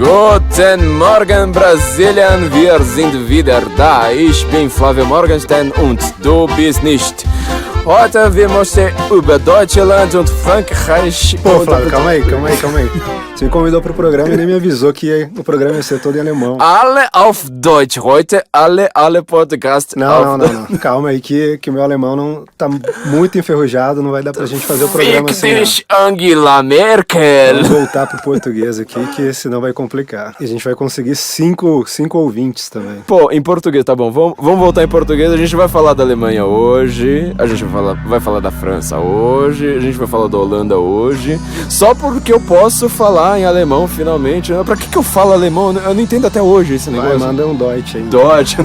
Guten Morgen, Brasilien, wir sind wieder da. Ich bin Flavio Morgenstern und du bist nicht. Heute wir möchten über Deutschland und Frankreich... Pô, Flávio, calma aí. Você me convidou pro programa e nem me avisou que o programa ia ser todo em alemão. Alle auf Deutsch, heute alle Podcast. Não. Calma aí que o meu alemão não tá muito enferrujado, não vai dar pra gente fazer o programa assim. Fick Angela Merkel. Vamos voltar pro português aqui, que senão vai complicar. E a gente vai conseguir cinco ouvintes também. Pô, em português, tá bom. Vamos voltar em português. A gente vai falar da Alemanha hoje. A gente vai falar da França hoje. A gente vai falar da Holanda hoje. Só porque eu posso falar em alemão, finalmente. Pra que eu falo alemão? Eu não entendo até hoje esse negócio. Vai, manda um Deutsch aí. Deutsch.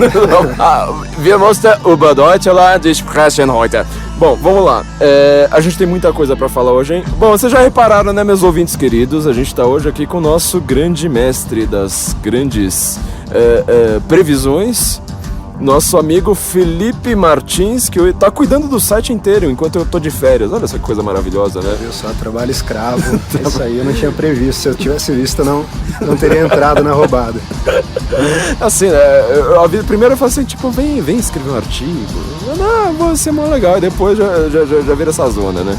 Wir müssen über Deutschland sprechen heute. Bom, vamos lá. A gente tem muita coisa pra falar hoje, hein? Bom, vocês já repararam, né, meus ouvintes queridos? A gente tá hoje aqui com o nosso grande mestre das grandes previsões, nosso amigo Felipe Martins, que tá cuidando do site inteiro enquanto eu tô de férias. Olha essa coisa maravilhosa, né? Eu só trabalho escravo. Isso aí eu não tinha previsto. Se eu tivesse visto, não teria entrado na roubada. Assim, né? Primeiro eu falei assim, tipo, vem escrever um artigo. Não, vai ser mó legal. E depois já vira essa zona, né?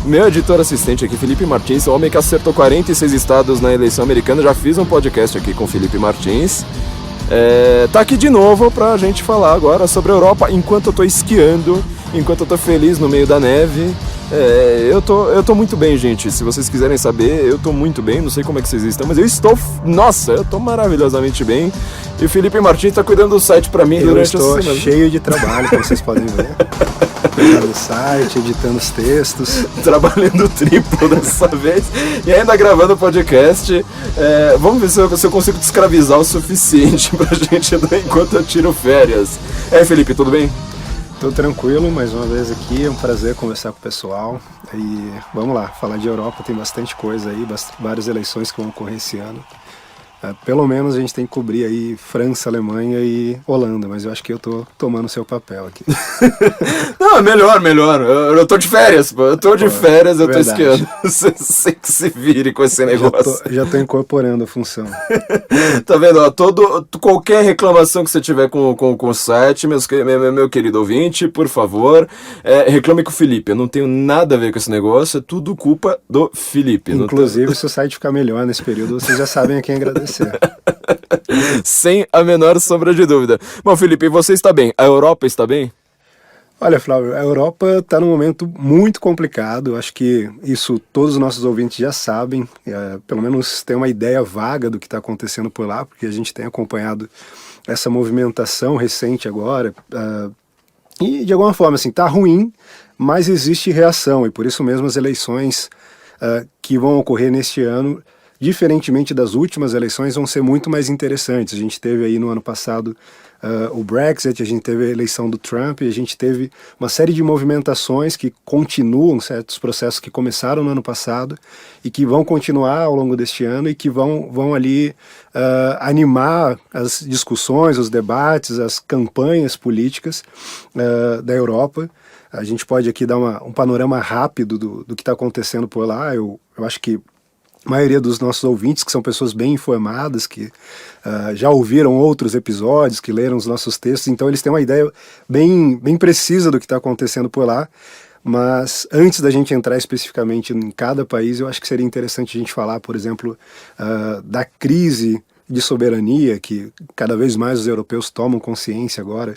Meu editor assistente aqui, Felipe Martins, o homem que acertou 46 estados na eleição americana. Já fiz um podcast aqui com o Felipe Martins. Tá aqui de novo pra gente falar agora sobre a Europa enquanto eu tô esquiando, enquanto eu tô feliz no meio da neve. Eu tô muito bem, gente. Se vocês quiserem saber, eu tô muito bem. Não sei como é que vocês estão, mas eu tô maravilhosamente bem. E o Felipe Martins tá cuidando do site pra mim durante essa semana. Eu estou cheio de trabalho, como vocês podem ver. Cuidando do site, editando os textos. Trabalhando triplo dessa vez. E ainda gravando podcast. Vamos ver se eu consigo te escravizar o suficiente pra gente enquanto eu tiro férias. Felipe, tudo bem? Tô tranquilo, mais uma vez aqui, é um prazer conversar com o pessoal. E vamos lá, falar de Europa, tem bastante coisa aí, várias eleições que vão ocorrer esse ano. Pelo menos a gente tem que cobrir aí França, Alemanha e Holanda, mas eu acho que eu tô tomando o seu papel aqui. Não, melhor. Eu tô de férias, pô. Eu tô esquiando. Você que se vire com esse negócio. Já tô incorporando a função. Tá vendo? Ó, qualquer reclamação que você tiver com o site, meu querido ouvinte, por favor, reclame com o Felipe. Eu não tenho nada a ver com esse negócio, é tudo culpa do Felipe. Inclusive, se o site ficar melhor nesse período, vocês já sabem a quem agradecer. Sem a menor sombra de dúvida. Bom, Felipe, você está bem? A Europa está bem? Olha, Flávio, a Europa está num momento muito complicado. Acho que isso todos os nossos ouvintes já sabem. Pelo menos tem uma ideia vaga do que está acontecendo por lá, porque a gente tem acompanhado essa movimentação recente agora. E, de alguma forma, assim, está ruim, mas existe reação. E por isso mesmo as eleições que vão ocorrer neste ano, diferentemente das últimas eleições, vão ser muito mais interessantes. A gente teve aí no ano passado o Brexit, a gente teve a eleição do Trump, e a gente teve uma série de movimentações que continuam, certos processos que começaram no ano passado e que vão continuar ao longo deste ano e que vão ali animar as discussões, os debates, as campanhas políticas da Europa. A gente pode aqui dar um panorama rápido do que está acontecendo por lá. Eu acho que a maioria dos nossos ouvintes, que são pessoas bem informadas, que já ouviram outros episódios, que leram os nossos textos, então eles têm uma ideia bem precisa do que está acontecendo por lá. Mas antes da gente entrar especificamente em cada país, eu acho que seria interessante a gente falar, por exemplo, da crise de soberania, que cada vez mais os europeus tomam consciência agora,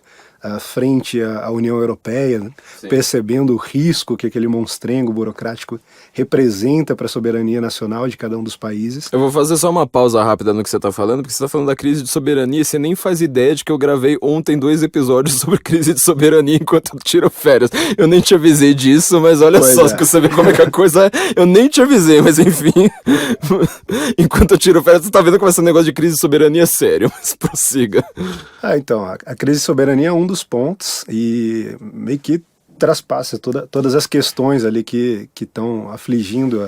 frente à União Europeia, Sim. Percebendo o risco que aquele monstrengo burocrático representa para a soberania nacional de cada um dos países. Eu vou fazer só uma pausa rápida no que você está falando, porque você está falando da crise de soberania, e você nem faz ideia de que eu gravei ontem 2 episódios sobre crise de soberania enquanto eu tiro férias. Eu nem te avisei disso, mas olha só, se você vê como é que a coisa é. Eu nem te avisei, mas enfim. Enquanto eu tiro férias, você tá vendo como esse negócio de crise de soberania é sério, mas prossiga. Então, a crise de soberania é um dos pontos e meio que traspassa todas as questões ali que estão afligindo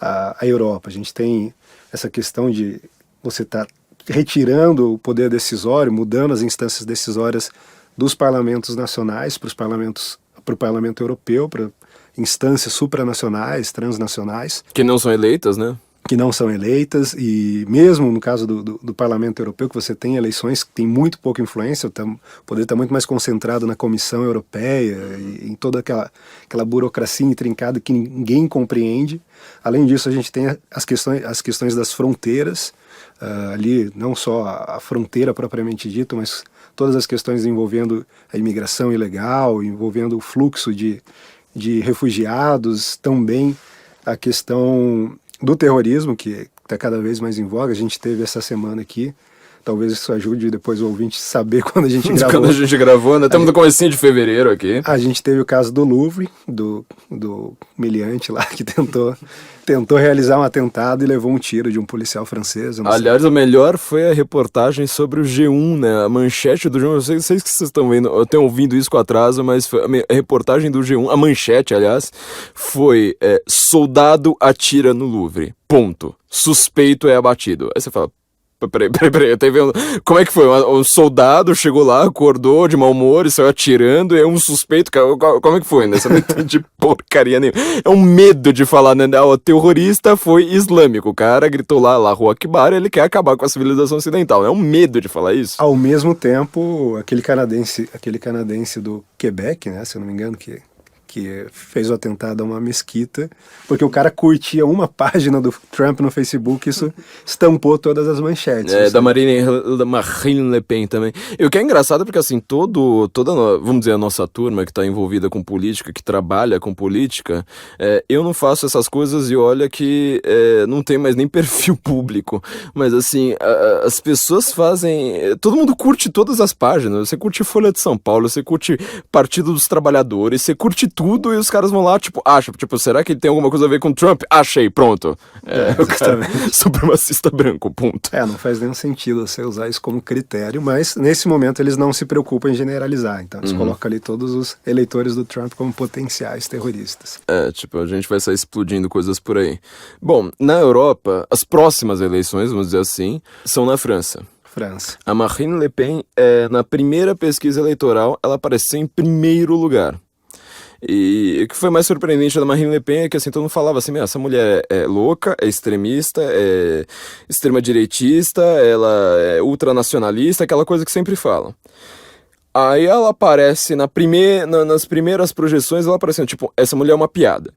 a Europa. A gente tem essa questão de você estar retirando o poder decisório, mudando as instâncias decisórias dos parlamentos nacionais para o parlamento europeu, para instâncias supranacionais, transnacionais. Que não são eleitas, né? que não são eleitas, e mesmo no caso do Parlamento Europeu, que você tem eleições que têm muito pouca influência, o poder está muito mais concentrado na Comissão Europeia e em toda aquela burocracia intrincada que ninguém compreende. Além disso, a gente tem as questões das fronteiras, ali não só a fronteira propriamente dita, mas todas as questões envolvendo a imigração ilegal, envolvendo o fluxo de refugiados, também a questão do terrorismo, que está cada vez mais em voga. A gente teve essa semana aqui, talvez isso ajude depois o ouvinte saber quando a gente gravou. Quando a gente gravou, né? Estamos no comecinho de fevereiro aqui. A gente teve o caso do Louvre, do miliante lá, que tentou realizar um atentado e levou um tiro de um policial francês. Aliás, o melhor foi a reportagem sobre o G1, né? A manchete do G1, eu sei que vocês estão vendo, eu tenho ouvido isso com atraso, mas foi a reportagem do G1, a manchete, aliás, foi soldado atira no Louvre, ponto. Suspeito é abatido. Aí você fala, peraí, eu tô vendo. Como é que foi? O soldado chegou lá, acordou de mau humor e saiu atirando, e é um suspeito. Como é que foi, né? Você não entende porcaria nenhuma. É um medo de falar, né? O terrorista foi islâmico. O cara gritou lá, Allahu Akbar, ele quer acabar com a civilização ocidental. É um medo de falar isso. Ao mesmo tempo, aquele canadense do Quebec, né? Se eu não me engano, que fez o atentado a uma mesquita, porque o cara curtia uma página do Trump no Facebook, isso estampou todas as manchetes. Da Marine Le Pen também. E o que é engraçado é porque, assim, toda, vamos dizer, a nossa turma que está envolvida com política, que trabalha com política, eu não faço essas coisas e olha que não tem mais nem perfil público, mas, assim, as pessoas fazem... Todo mundo curte todas as páginas, você curte Folha de São Paulo, você curte Partido dos Trabalhadores, você curte tudo, e os caras vão lá, será que tem alguma coisa a ver com Trump? Achei, pronto. Supremacista branco, ponto. Não faz nenhum sentido você usar isso como critério, mas nesse momento eles não se preocupam em generalizar, então eles colocam ali todos os eleitores do Trump como potenciais terroristas. A gente vai sair explodindo coisas por aí. Bom, na Europa, as próximas eleições, vamos dizer assim, são na França. A Marine Le Pen, na primeira pesquisa eleitoral, ela apareceu em primeiro lugar. E o que foi mais surpreendente da Marine Le Pen é que, assim, todo mundo falava assim, essa mulher é louca, é extremista, é extrema-direitista, ela é ultranacionalista, aquela coisa que sempre falam. Aí ela aparece nas primeiras projeções, ela aparece tipo, essa mulher é uma piada.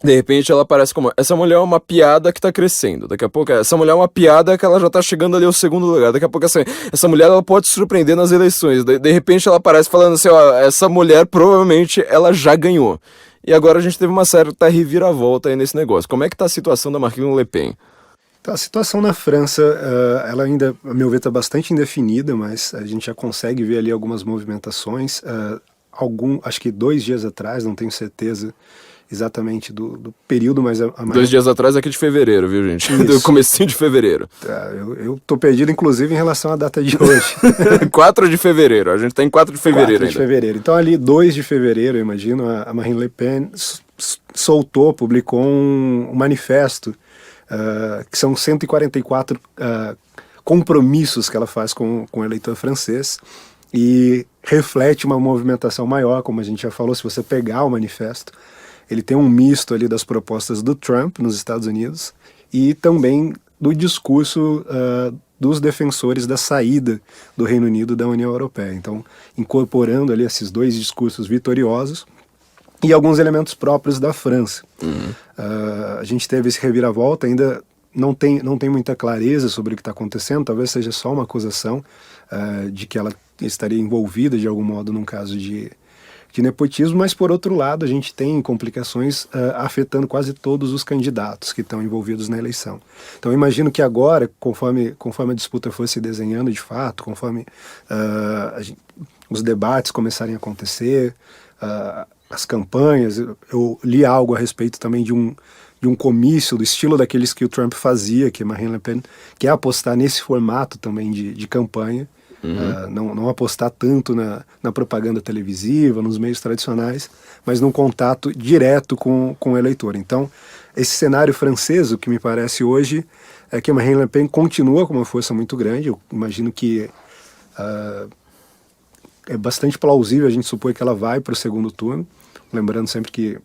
De repente ela aparece como, essa mulher é uma piada que tá crescendo. Daqui a pouco, essa mulher é uma piada que ela já tá chegando ali ao segundo lugar. Daqui a pouco, essa mulher ela pode se surpreender nas eleições. De repente ela aparece falando assim, essa mulher provavelmente ela já ganhou. E agora a gente teve uma certa reviravolta aí nesse negócio. Como é que tá a situação da Marine Le Pen? A situação na França, ela ainda, a meu ver, está bastante indefinida, mas a gente já consegue ver ali algumas movimentações. Acho que 2 dias atrás, não tenho certeza exatamente do período, mas... 2 dias atrás aqui de fevereiro, viu, gente? Do comecinho de fevereiro. Eu tô perdido, inclusive, em relação à data de hoje. 4 de fevereiro, a gente tá em 4 de fevereiro 4 de fevereiro. Então ali, 2 de fevereiro, eu imagino, a Marine Le Pen publicou um manifesto, que são 144 compromissos que ela faz com o eleitor francês, e reflete uma movimentação maior, como a gente já falou. Se você pegar o manifesto, ele tem um misto ali das propostas do Trump nos Estados Unidos e também do discurso dos defensores da saída do Reino Unido da União Europeia. Então, incorporando ali esses 2 discursos vitoriosos e alguns elementos próprios da França. A gente teve esse reviravolta, ainda não tem muita clareza sobre o que está acontecendo, talvez seja só uma acusação de que ela estaria envolvida de algum modo num caso de nepotismo, mas por outro lado a gente tem complicações afetando quase todos os candidatos que estão envolvidos na eleição. Então eu imagino que agora, conforme a disputa for se desenhando de fato, conforme os debates começarem a acontecer, as campanhas, eu li algo a respeito também de um comício do estilo daqueles que o Trump fazia, que a Marine Le Pen quer apostar nesse formato também de campanha. Não apostar tanto na propaganda televisiva, nos meios tradicionais, mas num contato direto com o eleitor. Então, esse cenário francês, o que me parece hoje, é que a Marine Le Pen continua com uma força muito grande. Eu imagino que é bastante plausível a gente supor que ela vai para o segundo turno, lembrando sempre que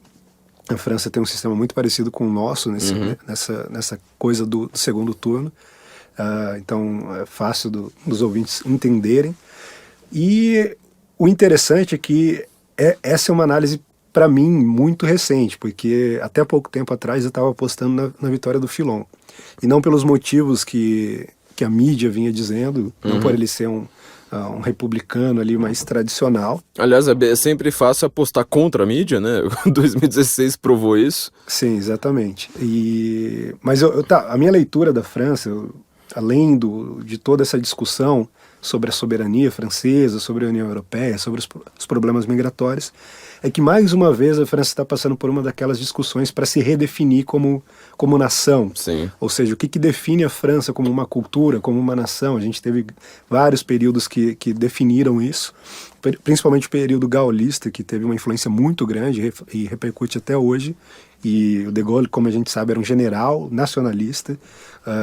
A França tem um sistema muito parecido com o nosso nessa coisa do segundo turno. Então é fácil dos ouvintes entenderem. E o interessante é que essa é uma análise, para mim, muito recente, porque até pouco tempo atrás eu estava apostando na vitória do Fillon. E não pelos motivos que a mídia vinha dizendo, não por ele ser um republicano ali mais tradicional. Aliás, é sempre fácil apostar contra a mídia, né? 2016 provou isso. Sim, exatamente. Mas a minha leitura da França, além de toda essa discussão sobre a soberania francesa, sobre a União Europeia, sobre os problemas migratórios, é que mais uma vez a França está passando por uma daquelas discussões para se redefinir como nação. Sim. Ou seja, o que define a França como uma cultura, como uma nação. A gente teve vários períodos que definiram isso, principalmente o período gaulista, que teve uma influência muito grande e repercute até hoje. E o de Gaulle, como a gente sabe, era um general nacionalista,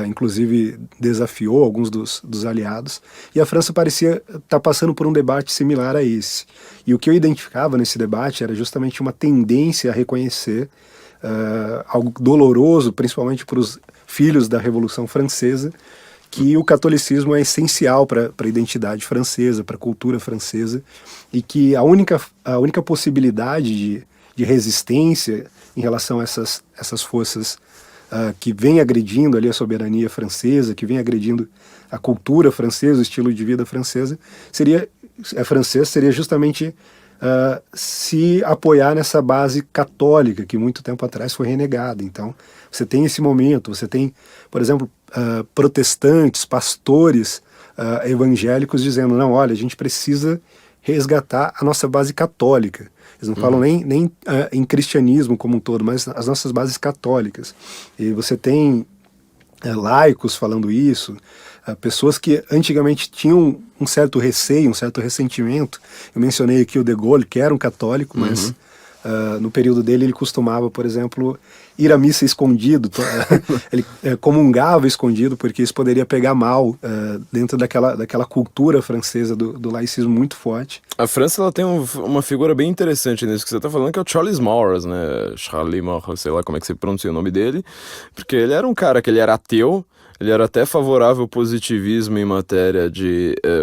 inclusive desafiou alguns dos aliados, e a França parecia estar passando por um debate similar a esse. E o que eu identificava nesse debate era justamente uma tendência a reconhecer algo doloroso, principalmente para os filhos da Revolução Francesa, que o catolicismo é essencial para a identidade francesa, para a cultura francesa, e que a única possibilidade de resistência em relação a essas forças que vêm agredindo ali a soberania francesa, que vêm agredindo a cultura francesa, o estilo de vida francesa, seria justamente se apoiar nessa base católica que muito tempo atrás foi renegada. Então, você tem esse momento, você tem, por exemplo, protestantes, pastores evangélicos dizendo, não, olha, a gente precisa resgatar a nossa base católica. Eles não falam nem em cristianismo como um todo, mas as nossas bases católicas. E você tem laicos falando isso, pessoas que antigamente tinham um certo receio, um certo ressentimento. Eu mencionei aqui o de Gaulle, que era um católico, mas no período dele ele costumava, por exemplo, ir à missa escondido. Ele comungava escondido, porque isso poderia pegar mal dentro daquela cultura francesa do laicismo muito forte. A França ela tem uma figura bem interessante nisso que você está falando, que é o Charles Maurras, né? Charlie Maurras, sei lá como é que você pronuncia o nome dele, porque ele era um cara que ele era ateu. Ele era até favorável ao positivismo em matéria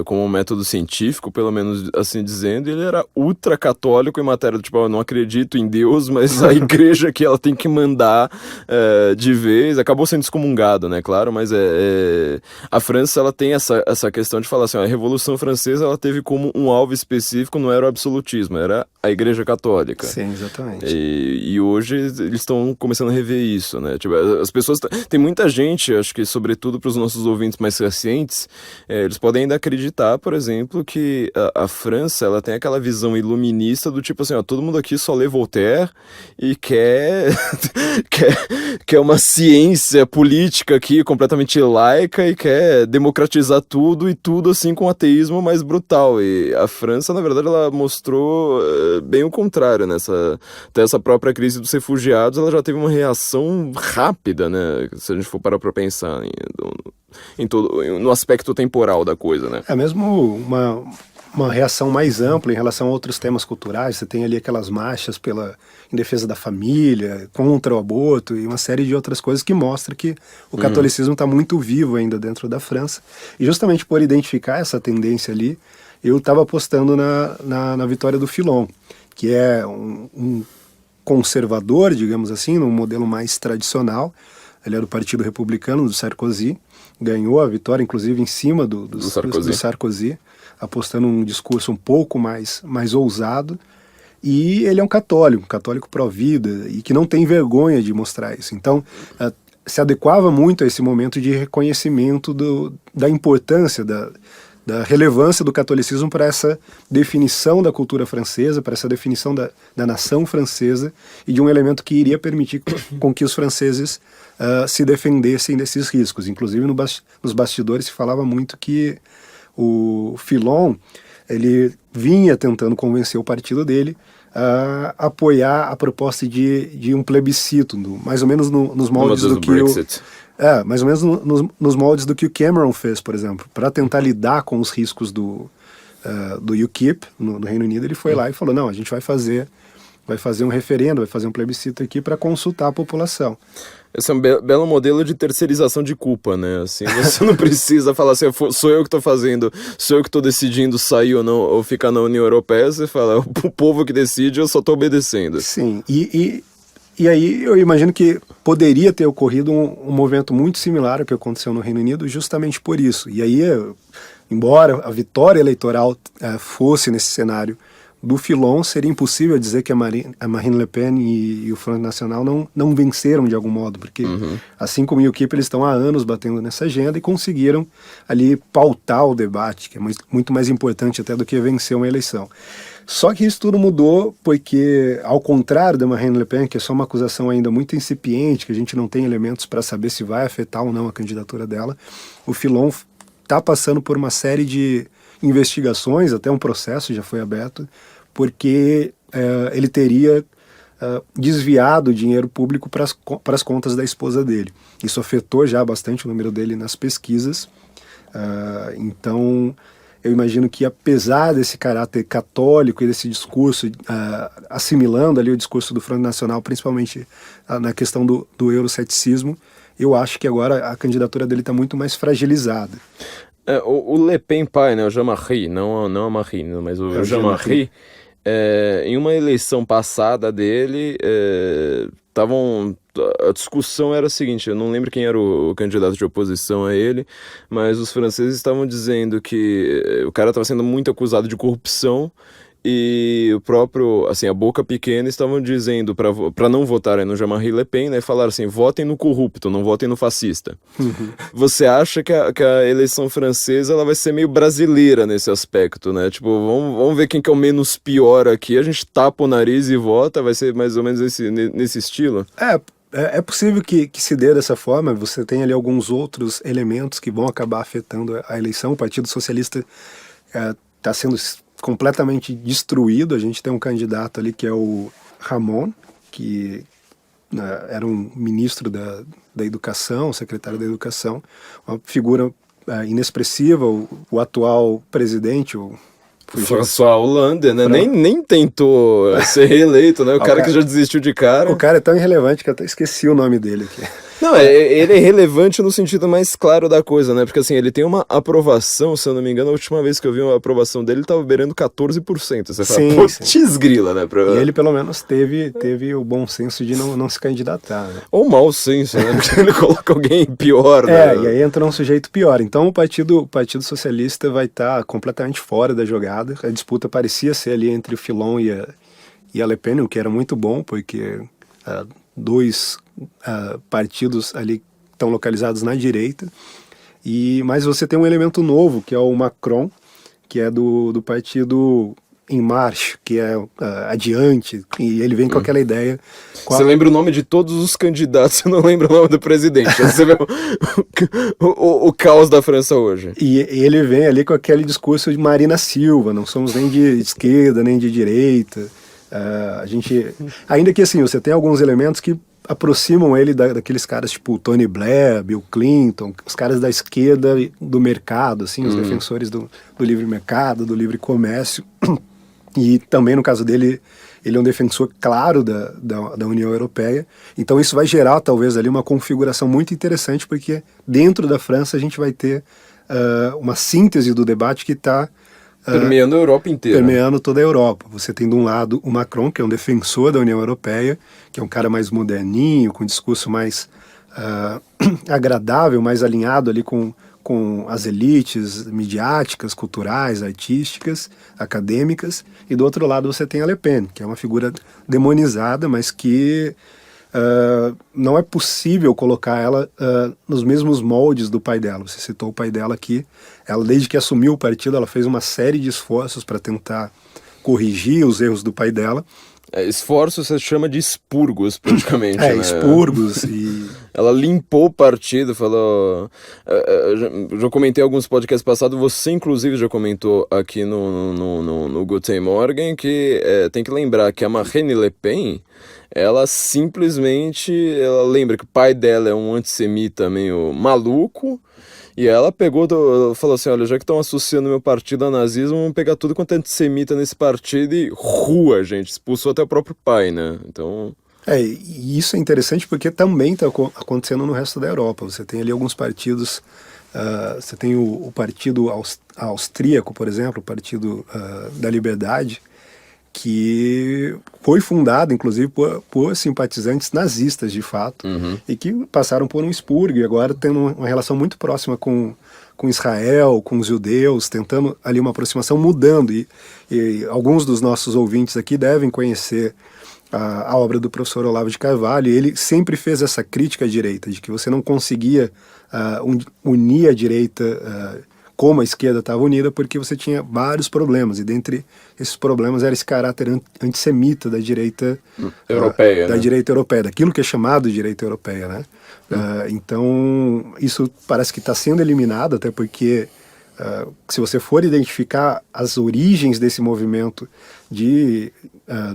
como um método científico, pelo menos assim dizendo. Ele era ultra católico em matéria do tipo, eu não acredito em Deus, mas a igreja que ela tem que mandar de vez. Acabou sendo excomungado, né, claro, mas a França ela tem essa questão de falar assim, a Revolução Francesa ela teve como um alvo específico, não era o absolutismo, era a igreja católica. Sim, exatamente. E hoje eles estão começando a rever isso, né, tipo, as pessoas, tem muita gente, acho que sobretudo para os nossos ouvintes mais recentes, eles podem ainda acreditar, por exemplo, que a França ela tem aquela visão iluminista do tipo assim, ó, todo mundo aqui só lê Voltaire e quer uma ciência política aqui completamente laica e quer democratizar tudo e tudo assim com ateísmo mais brutal. E a França, na verdade, ela mostrou bem o contrário, né? Até essa própria crise dos refugiados, ela já teve uma reação rápida, né? Se a gente for parar para pensar no aspecto temporal da coisa, né? É mesmo uma reação mais ampla em relação a outros temas culturais. Você tem ali aquelas marchas em defesa da família, contra o aborto e uma série de outras coisas que mostra que o catolicismo está muito vivo ainda dentro da França. E justamente por identificar essa tendência ali, eu estava apostando na vitória do Fillon, que é um conservador, digamos assim, num modelo mais tradicional. Ele era do Partido Republicano, do Sarkozy, ganhou a vitória, inclusive, em cima do Sarkozy, apostando num discurso um pouco mais ousado. E ele é um católico pró-vida, e que não tem vergonha de mostrar isso. Então, se adequava muito a esse momento de reconhecimento da importância, da relevância do catolicismo para essa definição da cultura francesa, para essa definição da nação francesa, e de um elemento que iria permitir com que os franceses se defendessem desses riscos. Inclusive nos bastidores se falava muito que o Fillon ele vinha tentando convencer o partido dele a apoiar a proposta de um plebiscito, mais ou menos nos moldes do que mais ou menos nos moldes do que o Cameron fez, por exemplo, para tentar lidar com os riscos do UKIP no Reino Unido. Ele foi lá e falou, não, a gente vai fazer vai fazer um referendo, vai fazer um plebiscito aqui para consultar a população. Esse é um belo modelo de terceirização de culpa, né? Assim, você não precisa falar assim, sou eu que tô fazendo, sou eu que tô decidindo sair ou não, ou ficar na União Europeia. Você fala, o povo que decide, eu só tô obedecendo. Sim, e aí eu imagino que poderia ter ocorrido um movimento muito similar ao que aconteceu no Reino Unido justamente por isso. E aí, embora a vitória eleitoral fosse nesse cenário do Fillon, seria impossível dizer que a Marine Le Pen e o Front National não venceram de algum modo, porque assim como o UKIP, eles estão há anos batendo nessa agenda e conseguiram ali pautar o debate, que é muito mais importante até do que vencer uma eleição. Só que isso tudo mudou porque, ao contrário da Marine Le Pen, que é só uma acusação ainda muito incipiente, que a gente não tem elementos para saber se vai afetar ou não a candidatura dela, o Fillon está passando por uma série de investigações, até um processo já foi aberto, porque ele teria desviado dinheiro público para as contas da esposa dele. Isso afetou já bastante o número dele nas pesquisas. Então, eu imagino que, apesar desse caráter católico e desse discurso, assimilando ali o discurso do Front Nacional, principalmente na questão do euroceticismo, eu acho que agora a candidatura dele está muito mais fragilizada. O Le Pen pai, né, o Jean-Marie, não a Marine, mas o Jean-Marie, em uma eleição passada dele, a discussão era a seguinte, eu não lembro quem era o candidato de oposição a ele, mas os franceses estavam dizendo que o cara estava sendo muito acusado de corrupção, e o próprio, assim, a boca pequena estavam dizendo para não votarem no Jean-Marie Le Pen, né, falaram assim, votem no corrupto, não votem no fascista. Você acha que a eleição francesa ela vai ser meio brasileira nesse aspecto, né? Tipo, vamos ver quem que é o menos pior aqui, a gente tapa o nariz e vota, vai ser mais ou menos nesse estilo? É possível que se dê dessa forma. Você tem ali alguns outros elementos que vão acabar afetando a eleição. O Partido Socialista está sendo completamente destruído. A gente tem um candidato ali que é o Ramon, que era um ministro da educação, secretário da educação, uma figura inexpressiva. O atual presidente, o François Hollande, né? Nem tentou ser reeleito, né? O cara que já desistiu de cara. O cara é tão irrelevante que eu até esqueci o nome dele aqui. Não, ele é relevante no sentido mais claro da coisa, né? Porque assim, ele tem uma aprovação, se eu não me engano, a última vez que eu vi uma aprovação dele, ele tava beirando 14%. Você fala, putz grila, né? E ele pelo menos teve o bom senso de não se candidatar, né? Ou mau senso, né? Porque ele coloca alguém pior, né? E aí entra um sujeito pior. Então o Partido Socialista vai estar completamente fora da jogada. A disputa parecia ser ali entre o Fillon e a Le Pen, o que era muito bom, porque dois partidos ali estão localizados na direita, mas você tem um elemento novo, que é o Macron, que é do partido En Marche, que é adiante, e ele vem com aquela ideia... Você lembra o nome de todos os candidatos, você não lembra o nome do presidente. Você vê o caos da França hoje. E ele vem ali com aquele discurso de Marina Silva, não somos nem de esquerda, nem de direita. A gente, ainda que assim, você tem alguns elementos que aproximam ele daqueles caras tipo Tony Blair, Bill Clinton, os caras da esquerda do mercado, assim, os defensores do livre mercado, do livre comércio. E também no caso dele, ele é um defensor claro da União Europeia. Então isso vai gerar talvez ali uma configuração muito interessante, porque dentro da França a gente vai ter uma síntese do debate que está permeando a Europa inteira. Permeando toda a Europa. Você tem de um lado o Macron, que é um defensor da União Europeia, que é um cara mais moderninho, com um discurso mais agradável, mais alinhado ali com as elites midiáticas, culturais, artísticas, acadêmicas. E do outro lado você tem a Le Pen, que é uma figura demonizada, mas que não é possível colocar ela nos mesmos moldes do pai dela. Você citou o pai dela aqui. Ela, desde que assumiu o partido, ela fez uma série de esforços para tentar corrigir os erros do pai dela. Esforços você chama de expurgos, praticamente. Né? Expurgos. E ela limpou o partido, falou... já comentei em alguns podcasts passados, você inclusive já comentou aqui no Guten Morgen, que tem que lembrar que a Marine Le Pen, ela simplesmente, ela lembra que o pai dela é um antissemita meio maluco, E ela falou assim, olha, já que estão associando meu partido ao nazismo, vamos pegar tudo quanto é antissemita nesse partido e rua, gente. Expulsou até o próprio pai, né? Então... E isso é interessante porque também está acontecendo no resto da Europa. Você tem ali alguns partidos, você tem o Partido Austríaco, por exemplo, o Partido da Liberdade, que foi fundado, inclusive, por simpatizantes nazistas, de fato, e que passaram por um expurgo e agora tem uma relação muito próxima com Israel, com os judeus, tentando ali uma aproximação, mudando. E alguns dos nossos ouvintes aqui devem conhecer a obra do professor Olavo de Carvalho, e ele sempre fez essa crítica à direita, de que você não conseguia unir a direita como a esquerda estava unida, porque você tinha vários problemas, e dentre esses problemas era esse caráter antissemita da direita europeia, da direita europeia, daquilo que é chamado de direita europeia, né? Então, isso parece que está sendo eliminado, até porque se você for identificar as origens desse movimento de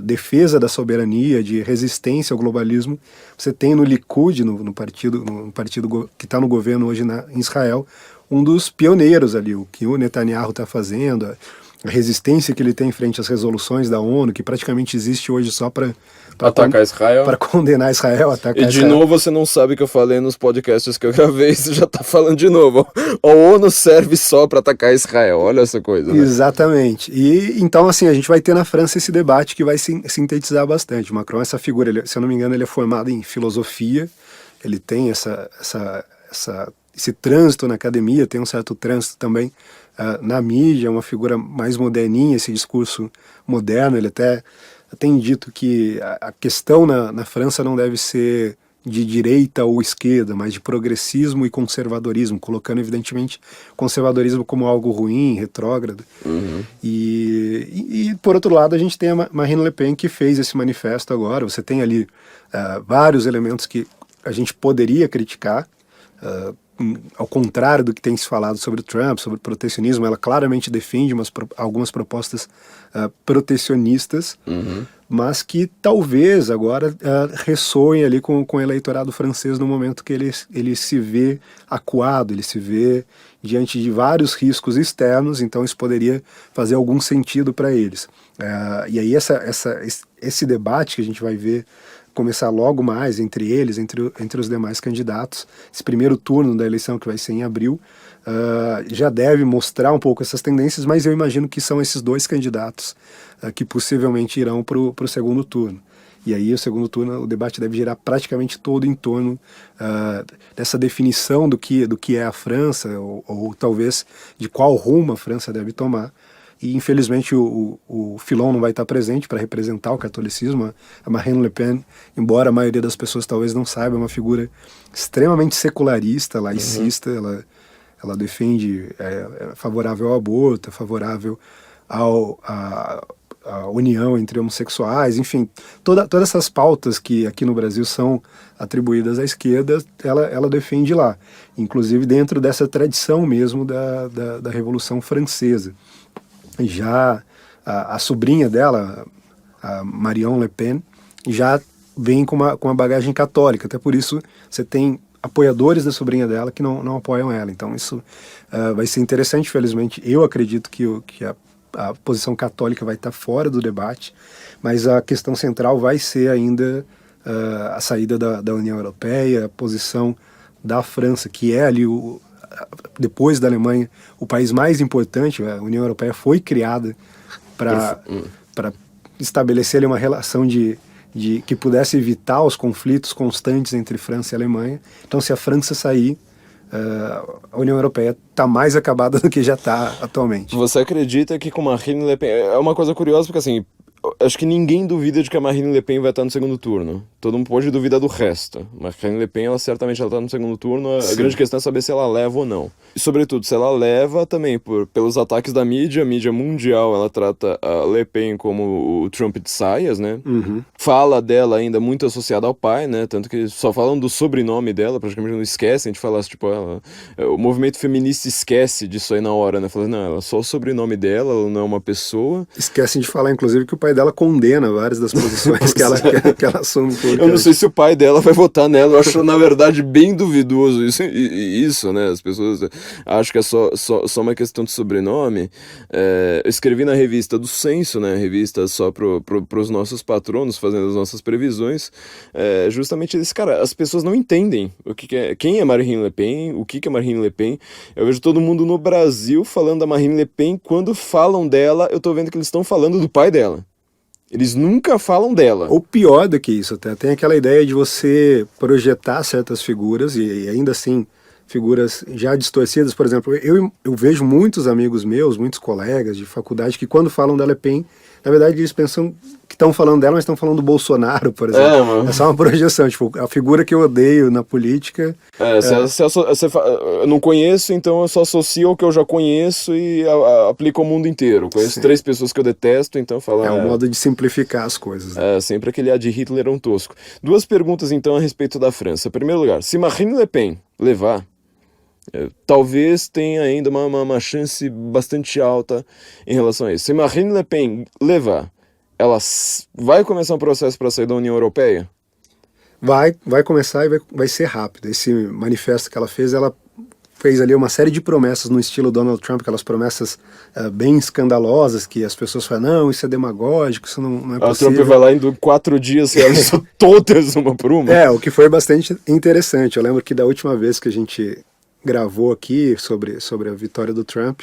defesa da soberania, de resistência ao globalismo, você tem no Likud, no partido que está no governo hoje em Israel, um dos pioneiros ali, o que o Netanyahu está fazendo, a resistência que ele tem frente às resoluções da ONU, que praticamente existe hoje só para atacar Israel, para condenar Israel, atacar E de novo você não sabe o que eu falei nos podcasts que eu gravei, você já tá falando de novo. A ONU serve só para atacar Israel, olha essa coisa, né? Exatamente. E então, assim, a gente vai ter na França esse debate que vai sintetizar bastante. O Macron, essa figura, se eu não me engano, ele é formado em filosofia, ele tem esse trânsito na academia, tem um certo trânsito também na mídia, é uma figura mais moderninha, esse discurso moderno. Ele até tem dito que a questão na França não deve ser de direita ou esquerda, mas de progressismo e conservadorismo, colocando evidentemente conservadorismo como algo ruim, retrógrado. E por outro lado a gente tem a Marine Le Pen, que fez esse manifesto agora. Você tem ali vários elementos que a gente poderia criticar, ao contrário do que tem se falado sobre o Trump, sobre o protecionismo. Ela claramente defende algumas propostas protecionistas, mas que talvez agora ressoem ali com o eleitorado francês no momento que ele se vê acuado, ele se vê diante de vários riscos externos, então isso poderia fazer algum sentido para eles. E aí esse debate que a gente vai ver começar logo mais entre eles, entre os demais candidatos, esse primeiro turno da eleição que vai ser em abril, já deve mostrar um pouco essas tendências, mas eu imagino que são esses dois candidatos que possivelmente irão para o segundo turno. E aí o segundo turno, o debate deve girar praticamente todo em torno dessa definição do que é a França, ou talvez de qual rumo a França deve tomar. E infelizmente o Fillon não vai estar presente para representar o catolicismo. A Marine Le Pen, embora a maioria das pessoas talvez não saiba, é uma figura extremamente secularista, laicista. Ela defende, é favorável ao aborto, é favorável à união entre homossexuais, enfim, todas essas pautas que aqui no Brasil são atribuídas à esquerda, ela defende lá, inclusive dentro dessa tradição mesmo da Revolução Francesa. Já a sobrinha dela, a Marion Le Pen, já vem com uma bagagem católica, até por isso você tem apoiadores da sobrinha dela que não apoiam ela. Então isso vai ser interessante. Felizmente eu acredito que a posição católica vai estar fora do debate, mas a questão central vai ser ainda a saída da União Europeia, a posição da França, que é ali depois da Alemanha, o país mais importante. A União Europeia foi criada para estabelecer ali uma relação de que pudesse evitar os conflitos constantes entre França e Alemanha. Então, se a França sair, a União Europeia está mais acabada do que já está atualmente. Você acredita que com Marine Le Pen... É uma coisa curiosa, porque assim, acho que ninguém duvida de que a Marine Le Pen vai estar no segundo turno. Todo mundo pode duvidar do resto. Marine Le Pen, ela certamente está no segundo turno. A grande questão é saber se ela leva ou não. E, sobretudo, se ela leva também pelos ataques da mídia. A mídia mundial, ela trata a Le Pen como o Trump de saias, né? Fala dela ainda muito associada ao pai, né? Tanto que só falam do sobrenome dela, praticamente não esquecem de falar, tipo, o movimento feminista esquece disso aí na hora, né? Fala, não, ela só o sobrenome dela, ela não é uma pessoa. Esquecem de falar, inclusive, que o pai dela condena várias das posições que ela assume. Eu não sei se o pai dela vai votar nela, eu acho, na verdade, bem duvidoso isso, né? As pessoas acham que é só uma questão de sobrenome. Eu escrevi na revista do Censo, né? Revista só pros nossos patronos, fazendo as nossas previsões. Justamente esse cara, as pessoas não entendem quem é Marine Le Pen, o que é Marine Le Pen. Eu vejo todo mundo no Brasil falando da Marine Le Pen, quando falam dela, eu tô vendo que eles estão falando do pai dela. Eles nunca falam dela. Ou pior do que isso, até tem aquela ideia de você projetar certas figuras e ainda assim figuras já distorcidas. Por exemplo, eu vejo muitos amigos meus, muitos colegas de faculdade que quando falam da Le Pen, na verdade eles pensam que estão falando dela, mas estão falando do Bolsonaro, por exemplo. É só uma projeção, tipo, a figura que eu odeio na política. Eu não conheço, então eu só associo ao que eu já conheço e aplico ao mundo inteiro. Conheço 3 pessoas que eu detesto, então falo... É um modo de simplificar as coisas. Né? Sempre aquele de Hitler é um tosco. 2 perguntas, então, a respeito da França. Em primeiro lugar, se Marine Le Pen levar... talvez tenha ainda uma chance bastante alta em relação a isso. Se Marine Le Pen levar, ela vai começar um processo para sair da União Europeia? Vai começar e vai ser rápido. Esse manifesto que ela fez ali uma série de promessas no estilo Donald Trump, aquelas promessas bem escandalosas, que as pessoas falam, não, isso é demagógico, isso não é possível. O Trump vai lá em 4 dias e realizou todas uma por uma. O que foi bastante interessante. Eu lembro que da última vez que a gente gravou aqui sobre a vitória do Trump,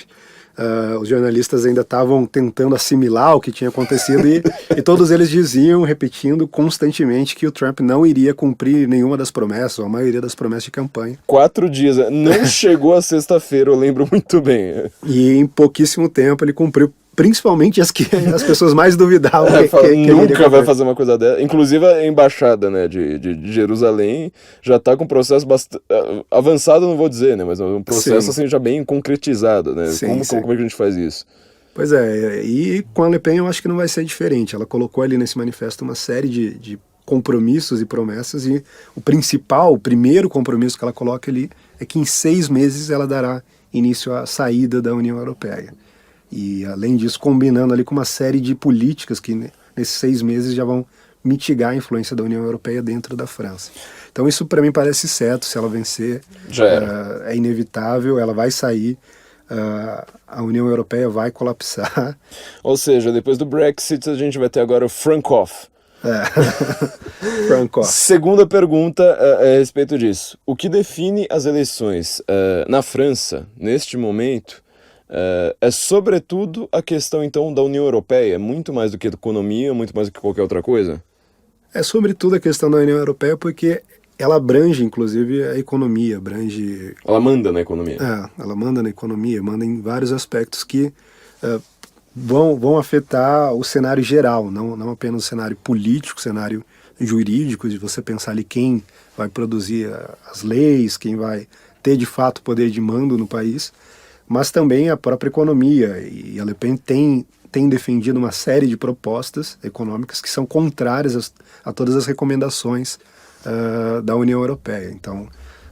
os jornalistas ainda estavam tentando assimilar o que tinha acontecido e todos eles diziam, repetindo constantemente, que o Trump não iria cumprir nenhuma das promessas, ou a maioria das promessas de campanha. 4 dias, não chegou a sexta-feira, eu lembro muito bem. E em pouquíssimo tempo ele cumpriu principalmente as que as pessoas mais duvidavam. Nunca vai fazer uma coisa dessa. Inclusive a embaixada, né, de Jerusalém já está com um processo bastante avançado, não vou dizer, né, mas um processo assim já bem concretizado, né? Como é que a gente faz isso? Pois é, e com a Le Pen eu acho que não vai ser diferente. Ela colocou ali nesse manifesto uma série de compromissos e promessas, e o primeiro compromisso que ela coloca ali é que em 6 meses ela dará início à saída da União Europeia. E, além disso, combinando ali com uma série de políticas que nesses 6 meses já vão mitigar a influência da União Europeia dentro da França. Então isso para mim parece certo. Se ela vencer, é inevitável, ela vai sair, a União Europeia vai colapsar. Ou seja, depois do Brexit a gente vai ter agora o Frank-off. Frank-off. Segunda pergunta a respeito disso. O que define as eleições na França, neste momento, é sobretudo a questão então da União Europeia, muito mais do que economia, muito mais do que qualquer outra coisa? É sobretudo a questão da União Europeia porque ela abrange inclusive a economia, Ela manda na economia. Ela manda na economia, manda em vários aspectos que vão afetar o cenário geral, não apenas o cenário político, o cenário jurídico, de você pensar ali quem vai produzir as leis, quem vai ter de fato poder de mando no país, mas também a própria economia. E a Le Pen tem defendido uma série de propostas econômicas que são contrárias a todas as recomendações da União Europeia. Então,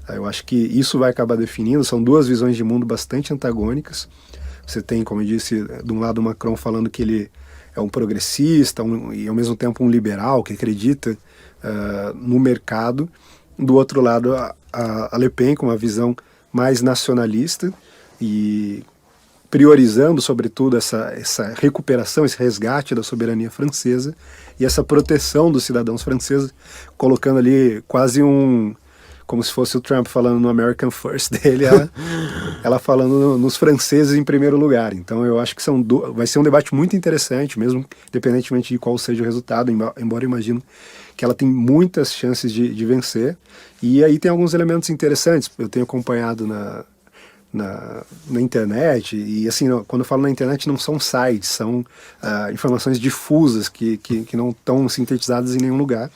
eu acho que isso vai acabar definindo, são 2 visões de mundo bastante antagônicas. Você tem, como eu disse, de um lado o Macron falando que ele é um progressista e ao mesmo tempo um liberal, que acredita no mercado. Do outro lado, a Le Pen com uma visão mais nacionalista, e priorizando, sobretudo, essa recuperação, esse resgate da soberania francesa e essa proteção dos cidadãos franceses, colocando ali quase como se fosse o Trump falando no American First dele, ela falando nos franceses em primeiro lugar. Então eu acho que vai ser um debate muito interessante, mesmo independentemente de qual seja o resultado, embora eu imagino que ela tem muitas chances de vencer. E aí tem alguns elementos interessantes. Eu tenho acompanhado na internet, e assim, quando eu falo na internet não são sites, são informações difusas que não estão sintetizadas em nenhum lugar,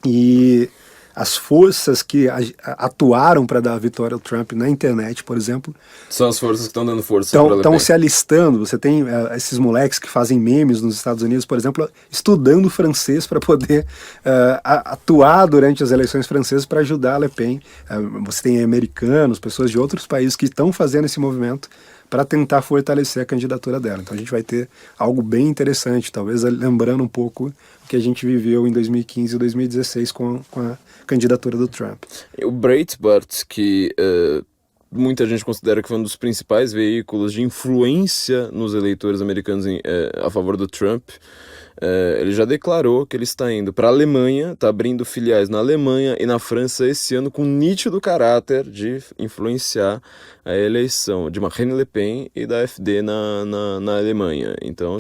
e as forças que atuaram para dar a vitória ao Trump na internet, por exemplo, são as forças que estão dando força para Le Pen. Estão se alistando. Você tem esses moleques que fazem memes nos Estados Unidos, por exemplo, estudando francês para poder atuar durante as eleições francesas para ajudar a Le Pen. Você tem americanos, pessoas de outros países que estão fazendo esse movimento para tentar fortalecer a candidatura dela. Então a gente vai ter algo bem interessante, talvez lembrando um pouco o que a gente viveu em 2015 e 2016 com a candidatura do Trump. O Breitbart, que muita gente considera que foi um dos principais veículos de influência nos eleitores americanos a favor do Trump, ele já declarou que ele está indo para a Alemanha, está abrindo filiais na Alemanha e na França esse ano com nítido caráter de influenciar a eleição de Marine Le Pen e da AfD na Alemanha. Então,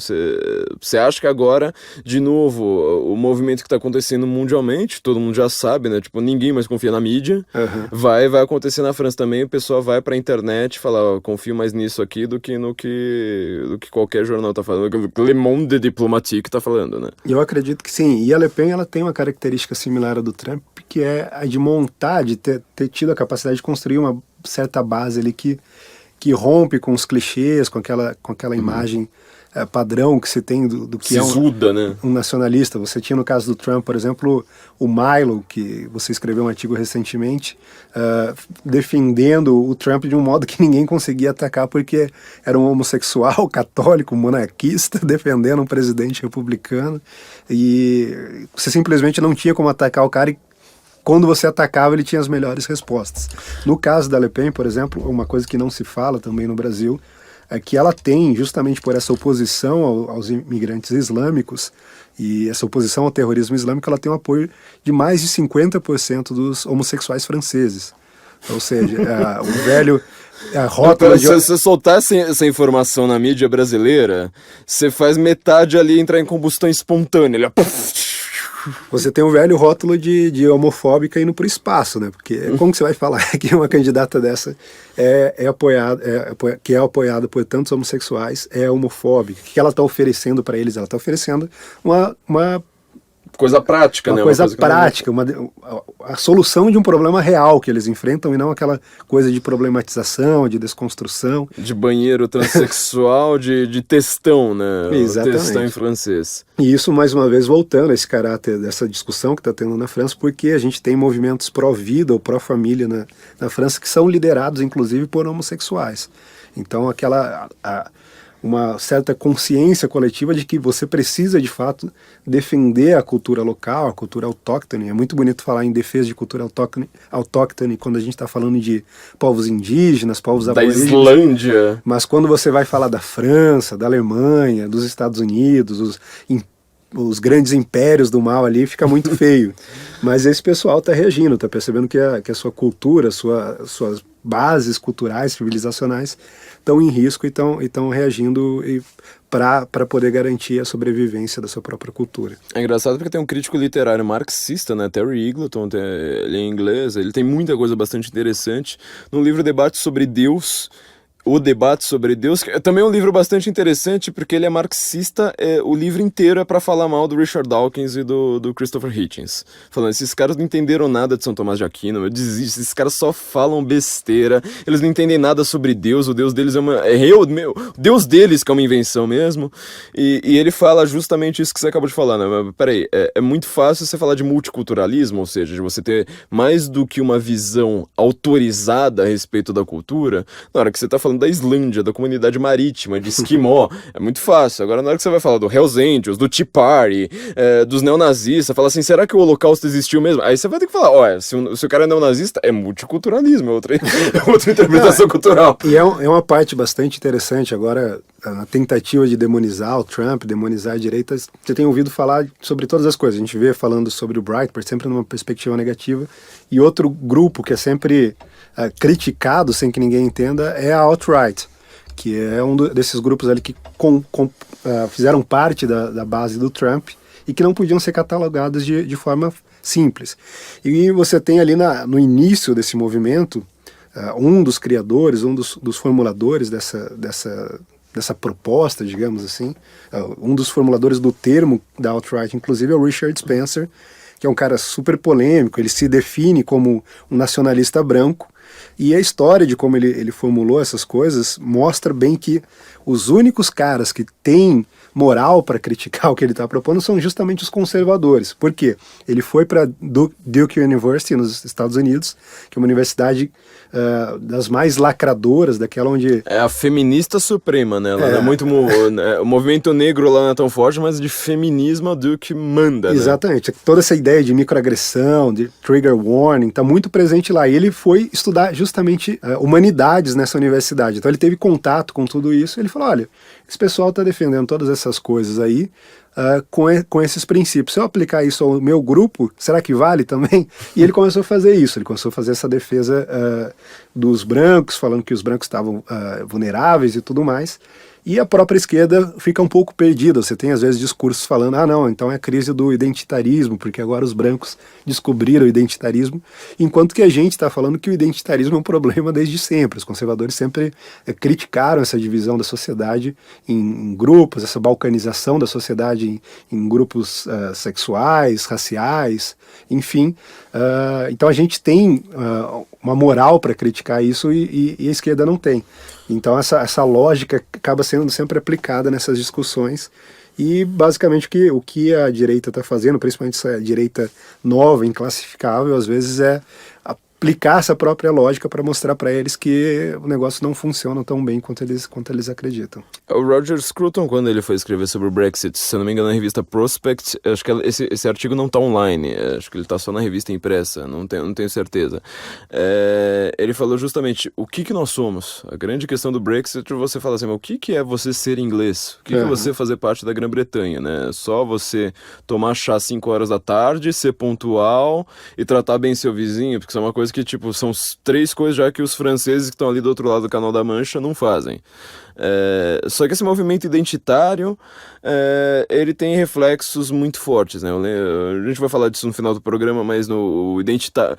você acha que agora, de novo, o movimento que está acontecendo mundialmente, todo mundo já sabe, né? Tipo, ninguém mais confia na mídia, vai acontecer na França também, o pessoal vai para a internet e fala, ó, confio mais nisso aqui do que qualquer jornal está falando, do que Le Monde Diplomatique está falando, né? Eu acredito que sim. E a Le Pen, ela tem uma característica similar à do Trump, que é a de montar, de ter tido a capacidade de construir uma certa base ali que rompe com os clichês, com aquela imagem padrão que se tem do que Sisuda, né? Um nacionalista. Você tinha no caso do Trump, por exemplo, o Milo, que você escreveu um artigo recentemente, defendendo o Trump de um modo que ninguém conseguia atacar, porque era um homossexual, católico, monarquista, defendendo um presidente republicano, e você simplesmente não tinha como atacar o cara, e quando você atacava, ele tinha as melhores respostas. No caso da Le Pen, por exemplo, uma coisa que não se fala também no Brasil, é que ela tem, justamente por essa oposição aos imigrantes islâmicos e essa oposição ao terrorismo islâmico, ela tem o apoio de mais de 50% dos homossexuais franceses. Ou seja, o velho... Se você soltar essa informação na mídia brasileira, você faz metade ali entrar em combustão espontânea. Ele... Você tem um velho rótulo de homofóbica indo para o espaço, né? Porque como que você vai falar que uma candidata dessa que é apoiada por tantos homossexuais, é homofóbica? O que ela está oferecendo para eles? Ela está oferecendo uma coisa prática, uma né? Coisa prática, a solução de um problema real que eles enfrentam, e não aquela coisa de problematização, de desconstrução. De banheiro transexual, de textão, né? Exatamente. Textão em francês. E isso, mais uma vez, voltando a esse caráter dessa discussão que está tendo na França, porque a gente tem movimentos pró-vida ou pró-família na França que são liderados, inclusive, por homossexuais. Então, uma certa consciência coletiva de que você precisa, de fato, defender a cultura local, a cultura autóctone. É muito bonito falar em defesa de cultura autóctone quando a gente está falando de povos indígenas, povos aborígenes. Da Islândia. Mas quando você vai falar da França, da Alemanha, dos Estados Unidos, os grandes impérios do mal ali, fica muito feio. Mas esse pessoal está reagindo, está percebendo que a sua cultura, suas bases culturais, civilizacionais, estão em risco e estão reagindo para poder garantir a sobrevivência da sua própria cultura. É engraçado porque tem um crítico literário marxista, né, Terry Eagleton, ele é inglês, ele tem muita coisa bastante interessante. No livro Debate sobre Deus, O Debate sobre Deus, que é também um livro bastante interessante porque ele é marxista, o livro inteiro é para falar mal do Richard Dawkins e do Christopher Hitchens. Falando, esses caras não entenderam nada de São Tomás de Aquino, eu desisto, esses caras só falam besteira, eles não entendem nada sobre Deus, o Deus deles o Deus deles que é uma invenção mesmo, e ele fala justamente isso que você acabou de falar, né? Mas, peraí, é muito fácil você falar de multiculturalismo, ou seja, de você ter mais do que uma visão autorizada a respeito da cultura, na hora que você tá falando da Islândia, da comunidade marítima, de esquimó, é muito fácil. Agora, na hora que você vai falar do Hells Angels, do Tea Party, dos neonazistas, fala assim, será que o Holocausto existiu mesmo? Aí você vai ter que falar, olha, se o cara é neonazista, é multiculturalismo, é outra interpretação cultural. E é uma parte bastante interessante agora, a tentativa de demonizar o Trump, demonizar a direita. Você tem ouvido falar sobre todas as coisas. A gente vê falando sobre o Breitbart, sempre numa perspectiva negativa, e outro grupo que é sempre criticado, sem que ninguém entenda, é a alt-right, que é um desses grupos ali que fizeram parte da base do Trump e que não podiam ser catalogados de forma simples. E você tem ali no início desse movimento, um dos criadores, um dos formuladores dessa proposta, digamos assim, um dos formuladores do termo da alt-right, inclusive, é o Richard Spencer, que é um cara super polêmico, ele se define como um nacionalista branco, e a história de como ele formulou essas coisas mostra bem que os únicos caras que têm moral para criticar o que ele está propondo são justamente os conservadores. Por quê? Ele foi para Duke University, nos Estados Unidos, que é uma universidade das mais lacradoras, daquela onde... É a feminista suprema, né? Ela não é muito... o movimento negro lá não é tão forte, mas de feminismo a Duke manda, né? Exatamente. Toda essa ideia de microagressão, de trigger warning, está muito presente lá. E ele foi estudar justamente humanidades nessa universidade. Então ele teve contato com tudo isso e ele falou, olha, esse pessoal está defendendo todas essas coisas aí com esses princípios. Se eu aplicar isso ao meu grupo, será que vale também? E ele começou a fazer isso, ele começou a fazer essa defesa dos brancos, falando que os brancos estavam vulneráveis e tudo mais. E a própria esquerda fica um pouco perdida. Você tem, às vezes, discursos falando, não, então é a crise do identitarismo, porque agora os brancos descobriram o identitarismo, enquanto que a gente está falando que o identitarismo é um problema desde sempre. Os conservadores sempre criticaram essa divisão da sociedade em grupos, essa balcanização da sociedade em grupos sexuais, raciais, enfim. Então a gente tem uma moral para criticar isso e a esquerda não tem. Então essa lógica acaba sendo sempre aplicada nessas discussões e basicamente o que a direita está fazendo, principalmente essa direita nova, inclassificável, às vezes é aplicar essa própria lógica para mostrar para eles que o negócio não funciona tão bem quanto eles acreditam. O Roger Scruton, quando ele foi escrever sobre o Brexit, se eu não me engano na revista Prospect, acho que esse artigo não está online, acho que ele está só na revista impressa, não tenho certeza. Ele falou justamente o que nós somos. A grande questão do Brexit é você falar assim, mas o que é você ser inglês? O que é você fazer parte da Grã-Bretanha? Né? Só você tomar chá às 5 horas da tarde, ser pontual e tratar bem seu vizinho, porque isso é uma coisa que, tipo, são 3 coisas já que os franceses que estão ali do outro lado do Canal da Mancha não fazem. Só que esse movimento identitário, ele tem reflexos muito fortes, né? A gente vai falar disso no final do programa, mas no identitário...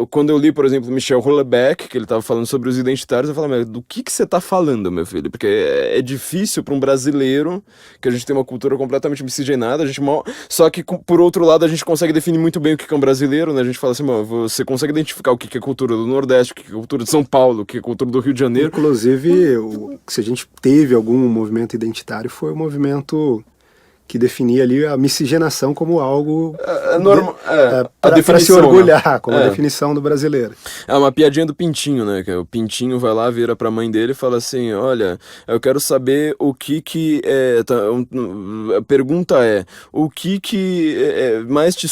Quando eu li, por exemplo, Michel Houellebecq, que ele estava falando sobre os identitários, eu falei, mas do que você está falando, meu filho? Porque é difícil para um brasileiro, que a gente tem uma cultura completamente miscigenada, só que, por outro lado, a gente consegue definir muito bem o que é um brasileiro, né? A gente fala assim, você consegue identificar o que é cultura do Nordeste, o que é cultura de São Paulo, o que é cultura do Rio de Janeiro. Inclusive, se a gente teve algum movimento identitário, foi o movimento que definia ali a miscigenação como algo para se orgulhar, né? Como a definição do brasileiro. É uma piadinha do Pintinho, né? Que o Pintinho vai lá, vira pra mãe dele e fala assim, olha, eu quero saber o que a pergunta é, o que mais te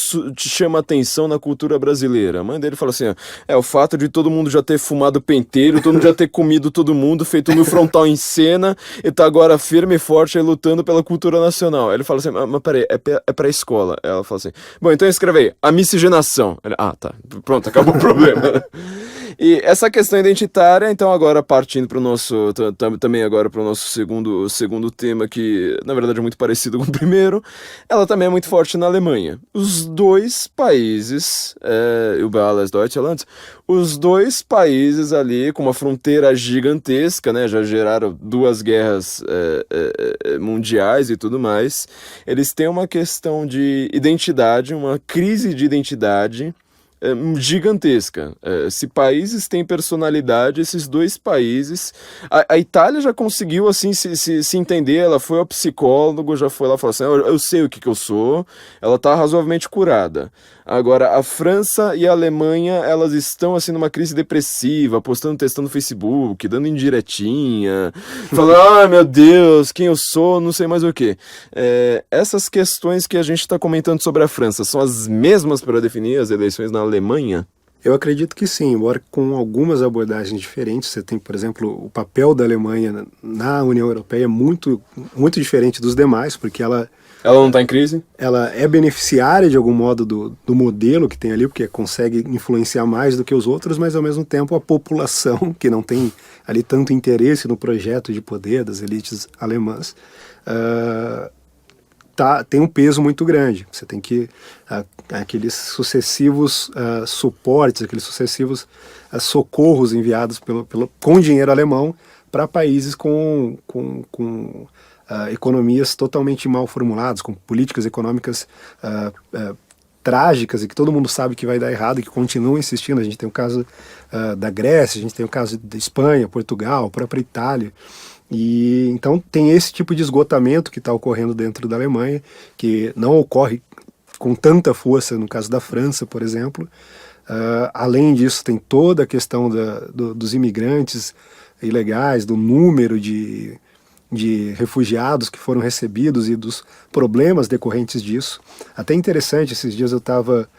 chama atenção na cultura brasileira? A mãe dele fala assim, o fato de todo mundo já ter fumado penteiro, todo mundo já ter comido todo mundo, feito no frontal em cena, e tá agora firme e forte aí lutando pela cultura nacional. Ele fala assim, mas peraí, é pra escola. Ela fala assim, bom, então escreve aí, a miscigenação. Ele, tá, pronto, acabou o problema. E essa questão identitária, então agora partindo para o nosso, também agora para o nosso segundo tema, que na verdade é muito parecido com o primeiro, ela também é muito forte na Alemanha. Os dois países, über alles Deutschland, os dois países ali com uma fronteira gigantesca, né, já geraram 2 guerras mundiais e tudo mais, eles têm uma questão de identidade, uma crise de identidade gigantesca. Se países têm personalidade, esses 2 países... A Itália já conseguiu assim se entender, ela foi ao psicólogo, já foi lá e falou assim, eu sei o que eu sou, ela tá razoavelmente curada. Agora, a França e a Alemanha, elas estão assim numa crise depressiva, postando textão no Facebook, dando indiretinha, falando, meu Deus, quem eu sou, não sei mais o que. Essas questões que a gente está comentando sobre a França, são as mesmas para definir as eleições na Alemanha? Eu acredito que sim, embora com algumas abordagens diferentes. Você tem, por exemplo, o papel da Alemanha na União Europeia muito, muito diferente dos demais, porque ela não está em crise? Ela é beneficiária de algum modo do modelo que tem ali, porque consegue influenciar mais do que os outros, mas ao mesmo tempo a população, que não tem ali tanto interesse no projeto de poder das elites alemãs, tem um peso muito grande. Você tem que aqueles sucessivos suportes, aqueles sucessivos socorros enviados com dinheiro alemão para países com economias totalmente mal formuladas, com políticas econômicas trágicas e que todo mundo sabe que vai dar errado e que continuam insistindo. A gente tem o caso da Grécia, a gente tem o caso da Espanha, Portugal, a própria Itália. E então tem esse tipo de esgotamento que está ocorrendo dentro da Alemanha, que não ocorre com tanta força no caso da França, por exemplo. Além disso, tem toda a questão dos imigrantes ilegais, do número de refugiados que foram recebidos e dos problemas decorrentes disso. Até interessante, esses dias eu estava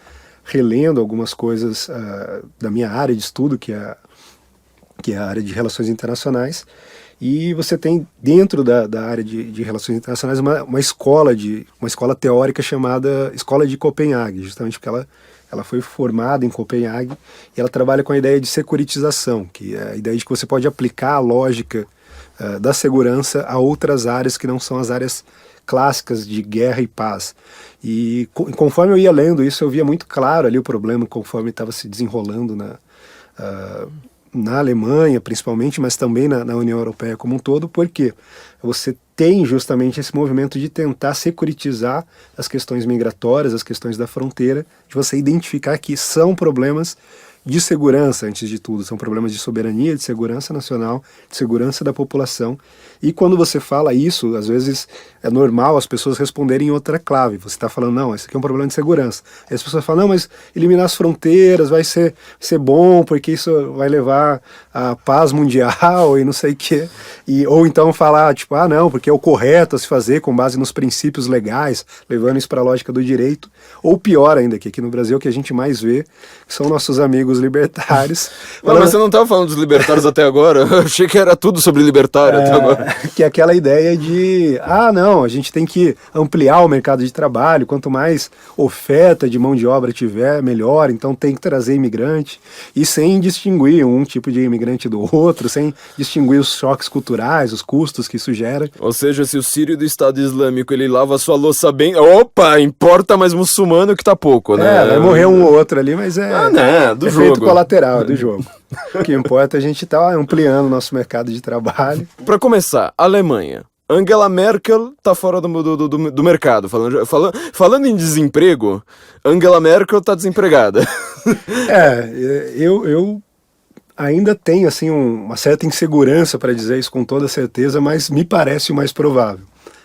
relendo algumas coisas da minha área de estudo, que é a área de relações internacionais, e você tem dentro da área de relações internacionais uma escola teórica chamada Escola de Copenhague, justamente porque ela foi formada em Copenhague e ela trabalha com a ideia de securitização, que é a ideia de que você pode aplicar a lógica da segurança a outras áreas que não são as áreas clássicas de guerra e paz. E conforme eu ia lendo isso, eu via muito claro ali o problema conforme estava se desenrolando na Alemanha, principalmente, mas também na União Europeia como um todo, porque você tem justamente esse movimento de tentar securitizar as questões migratórias, as questões da fronteira, de você identificar que são problemas de segurança, antes de tudo, são problemas de soberania, de segurança nacional, de segurança da população. E quando você fala isso, às vezes é normal as pessoas responderem em outra clave. Você está falando, não, esse aqui é um problema de segurança. Aí as pessoas falam, não, mas eliminar as fronteiras vai ser bom, porque isso vai levar à paz mundial e não sei o quê. Ou então falar, tipo, não, porque é o correto a se fazer com base nos princípios legais, levando isso para a lógica do direito. Ou pior ainda, que aqui no Brasil o que a gente mais vê são nossos amigos libertários. Mas você não estava falando dos libertários até agora? Eu achei que era tudo sobre libertário até agora. Que é aquela ideia de, não, a gente tem que ampliar o mercado de trabalho, quanto mais oferta de mão de obra tiver, melhor, então tem que trazer imigrante, e sem distinguir um tipo de imigrante do outro, sem distinguir os choques culturais, os custos que isso gera. Ou seja, se o sírio do Estado Islâmico ele lava a sua louça bem, opa, importa mais muçulmano que tá pouco, né? Vai morrer um ou outro ali, mas do efeito jogo. Colateral do jogo. O que importa é a gente estar ampliando o nosso mercado de trabalho. Para começar, Alemanha. Angela Merkel tá fora do mercado. Falando em desemprego, Angela Merkel tá desempregada. Eu ainda tenho assim, uma certa insegurança para dizer isso com toda certeza, mas me parece o mais provável.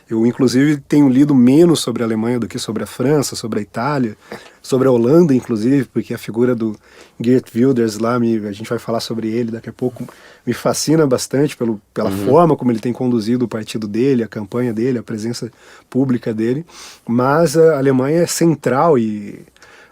Eu, inclusive, tenho lido menos sobre a Alemanha do que sobre a França, sobre a Itália, sobre a Holanda, inclusive, porque a figura do Geert Wilders lá, a gente vai falar sobre ele daqui a pouco, me fascina bastante pela forma como ele tem conduzido o partido dele, a campanha dele, a presença pública dele. Mas a Alemanha é central e...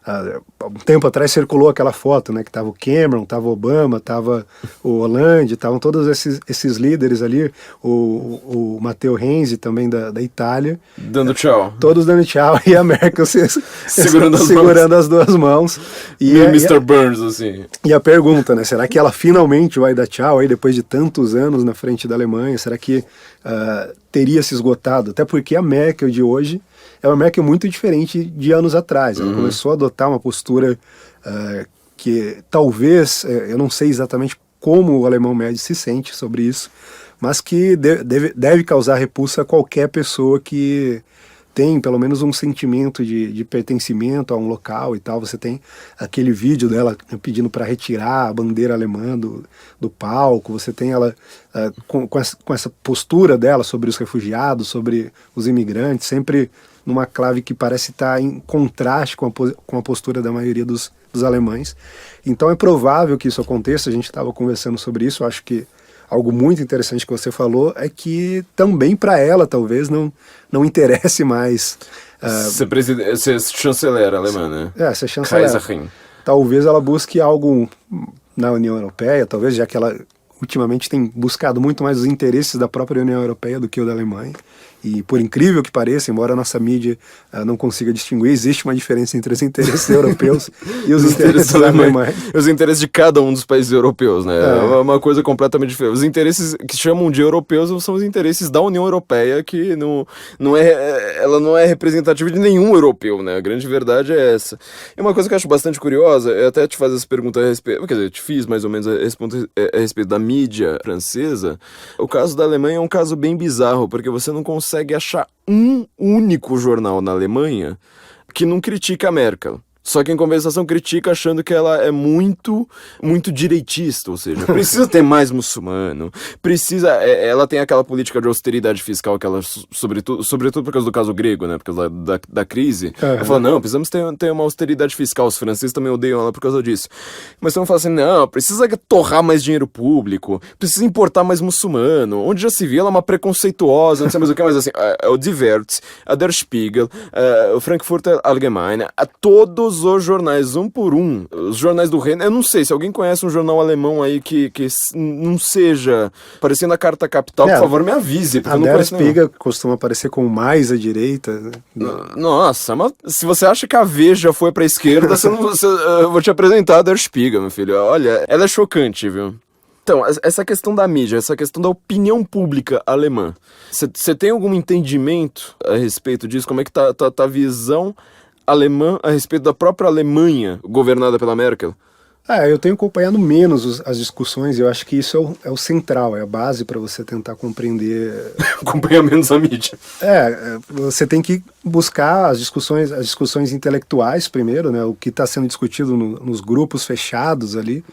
Há um tempo atrás circulou aquela foto, né, que estava o Cameron, estava o Obama, estava o Hollande, estavam todos esses líderes ali, o Matteo Renzi também da Itália. Dando tchau. Todos dando tchau, e a Merkel segurando as duas mãos. E Mr. Burns, assim. E a pergunta, né, será que ela finalmente vai dar tchau aí depois de tantos anos na frente da Alemanha? Será que teria se esgotado? Até porque a Merkel de hoje é uma Merkel muito diferente de anos atrás. Ela começou a adotar uma postura que talvez, eu não sei exatamente como o alemão médio se sente sobre isso, mas que deve causar repulsa a qualquer pessoa que tem pelo menos um sentimento de pertencimento a um local e tal. Você tem aquele vídeo dela pedindo para retirar a bandeira alemã do palco, você tem ela com essa postura dela sobre os refugiados, sobre os imigrantes, sempre numa clave que parece estar em contraste com a postura da maioria dos alemães. Então é provável que isso aconteça, a gente estava conversando sobre isso, acho que algo muito interessante que você falou é que também para ela talvez não interesse mais... ser chanceler alemã, né? Ser chanceler. Talvez ela busque algo na União Europeia, talvez, já que ela ultimamente tem buscado muito mais os interesses da própria União Europeia do que o da Alemanha. E por incrível que pareça, embora a nossa mídia não consiga distinguir, existe uma diferença entre os interesses europeus e os interesses alemães. Os interesses de cada um dos países europeus, né? É uma coisa completamente diferente. Os interesses que chamam de europeus são os interesses da União Europeia, que ela não é representativa de nenhum europeu, né? A grande verdade é essa. E uma coisa que eu acho bastante curiosa, eu até te fazer essa pergunta a respeito, quer dizer, eu te fiz mais ou menos a respeito da mídia francesa. O caso da Alemanha é um caso bem bizarro, porque você não consegue achar um único jornal na Alemanha que não critica a Merkel. Só que em compensação critica achando que ela é muito direitista, ou seja, precisa ter mais muçulmano, ela tem aquela política de austeridade fiscal que ela, sobretudo por causa do caso grego, né, por causa da crise, ela fala, não, precisamos ter uma austeridade fiscal, os franceses também odeiam ela por causa disso. Mas então fala assim, não, precisa torrar mais dinheiro público, precisa importar mais muçulmano, onde já se viu, ela é uma preconceituosa, não sei mais o que, mas assim, o Die Welt, a Der Spiegel, o Frankfurter Allgemeine, todos os jornais, um por um, os jornais do reino, eu não sei, se alguém conhece um jornal alemão aí que não seja parecendo a Carta Capital, por favor, me avise, porque eu não conheço nenhum. A Der Spiegel costuma aparecer com mais à direita. Né? Nossa, mas se você acha que a Veja foi pra esquerda, eu vou te apresentar a Der Spiegel, meu filho. Olha, ela é chocante, viu? Então, essa questão da mídia, essa questão da opinião pública alemã, você tem algum entendimento a respeito disso? Como é que tá a visão alemã a respeito da própria Alemanha governada pela Merkel? Eu tenho acompanhado menos as discussões, e eu acho que isso é o central, é a base para você tentar compreender. Acompanhar menos a mídia. Você tem que buscar as discussões intelectuais primeiro, né, o que está sendo discutido nos grupos fechados ali,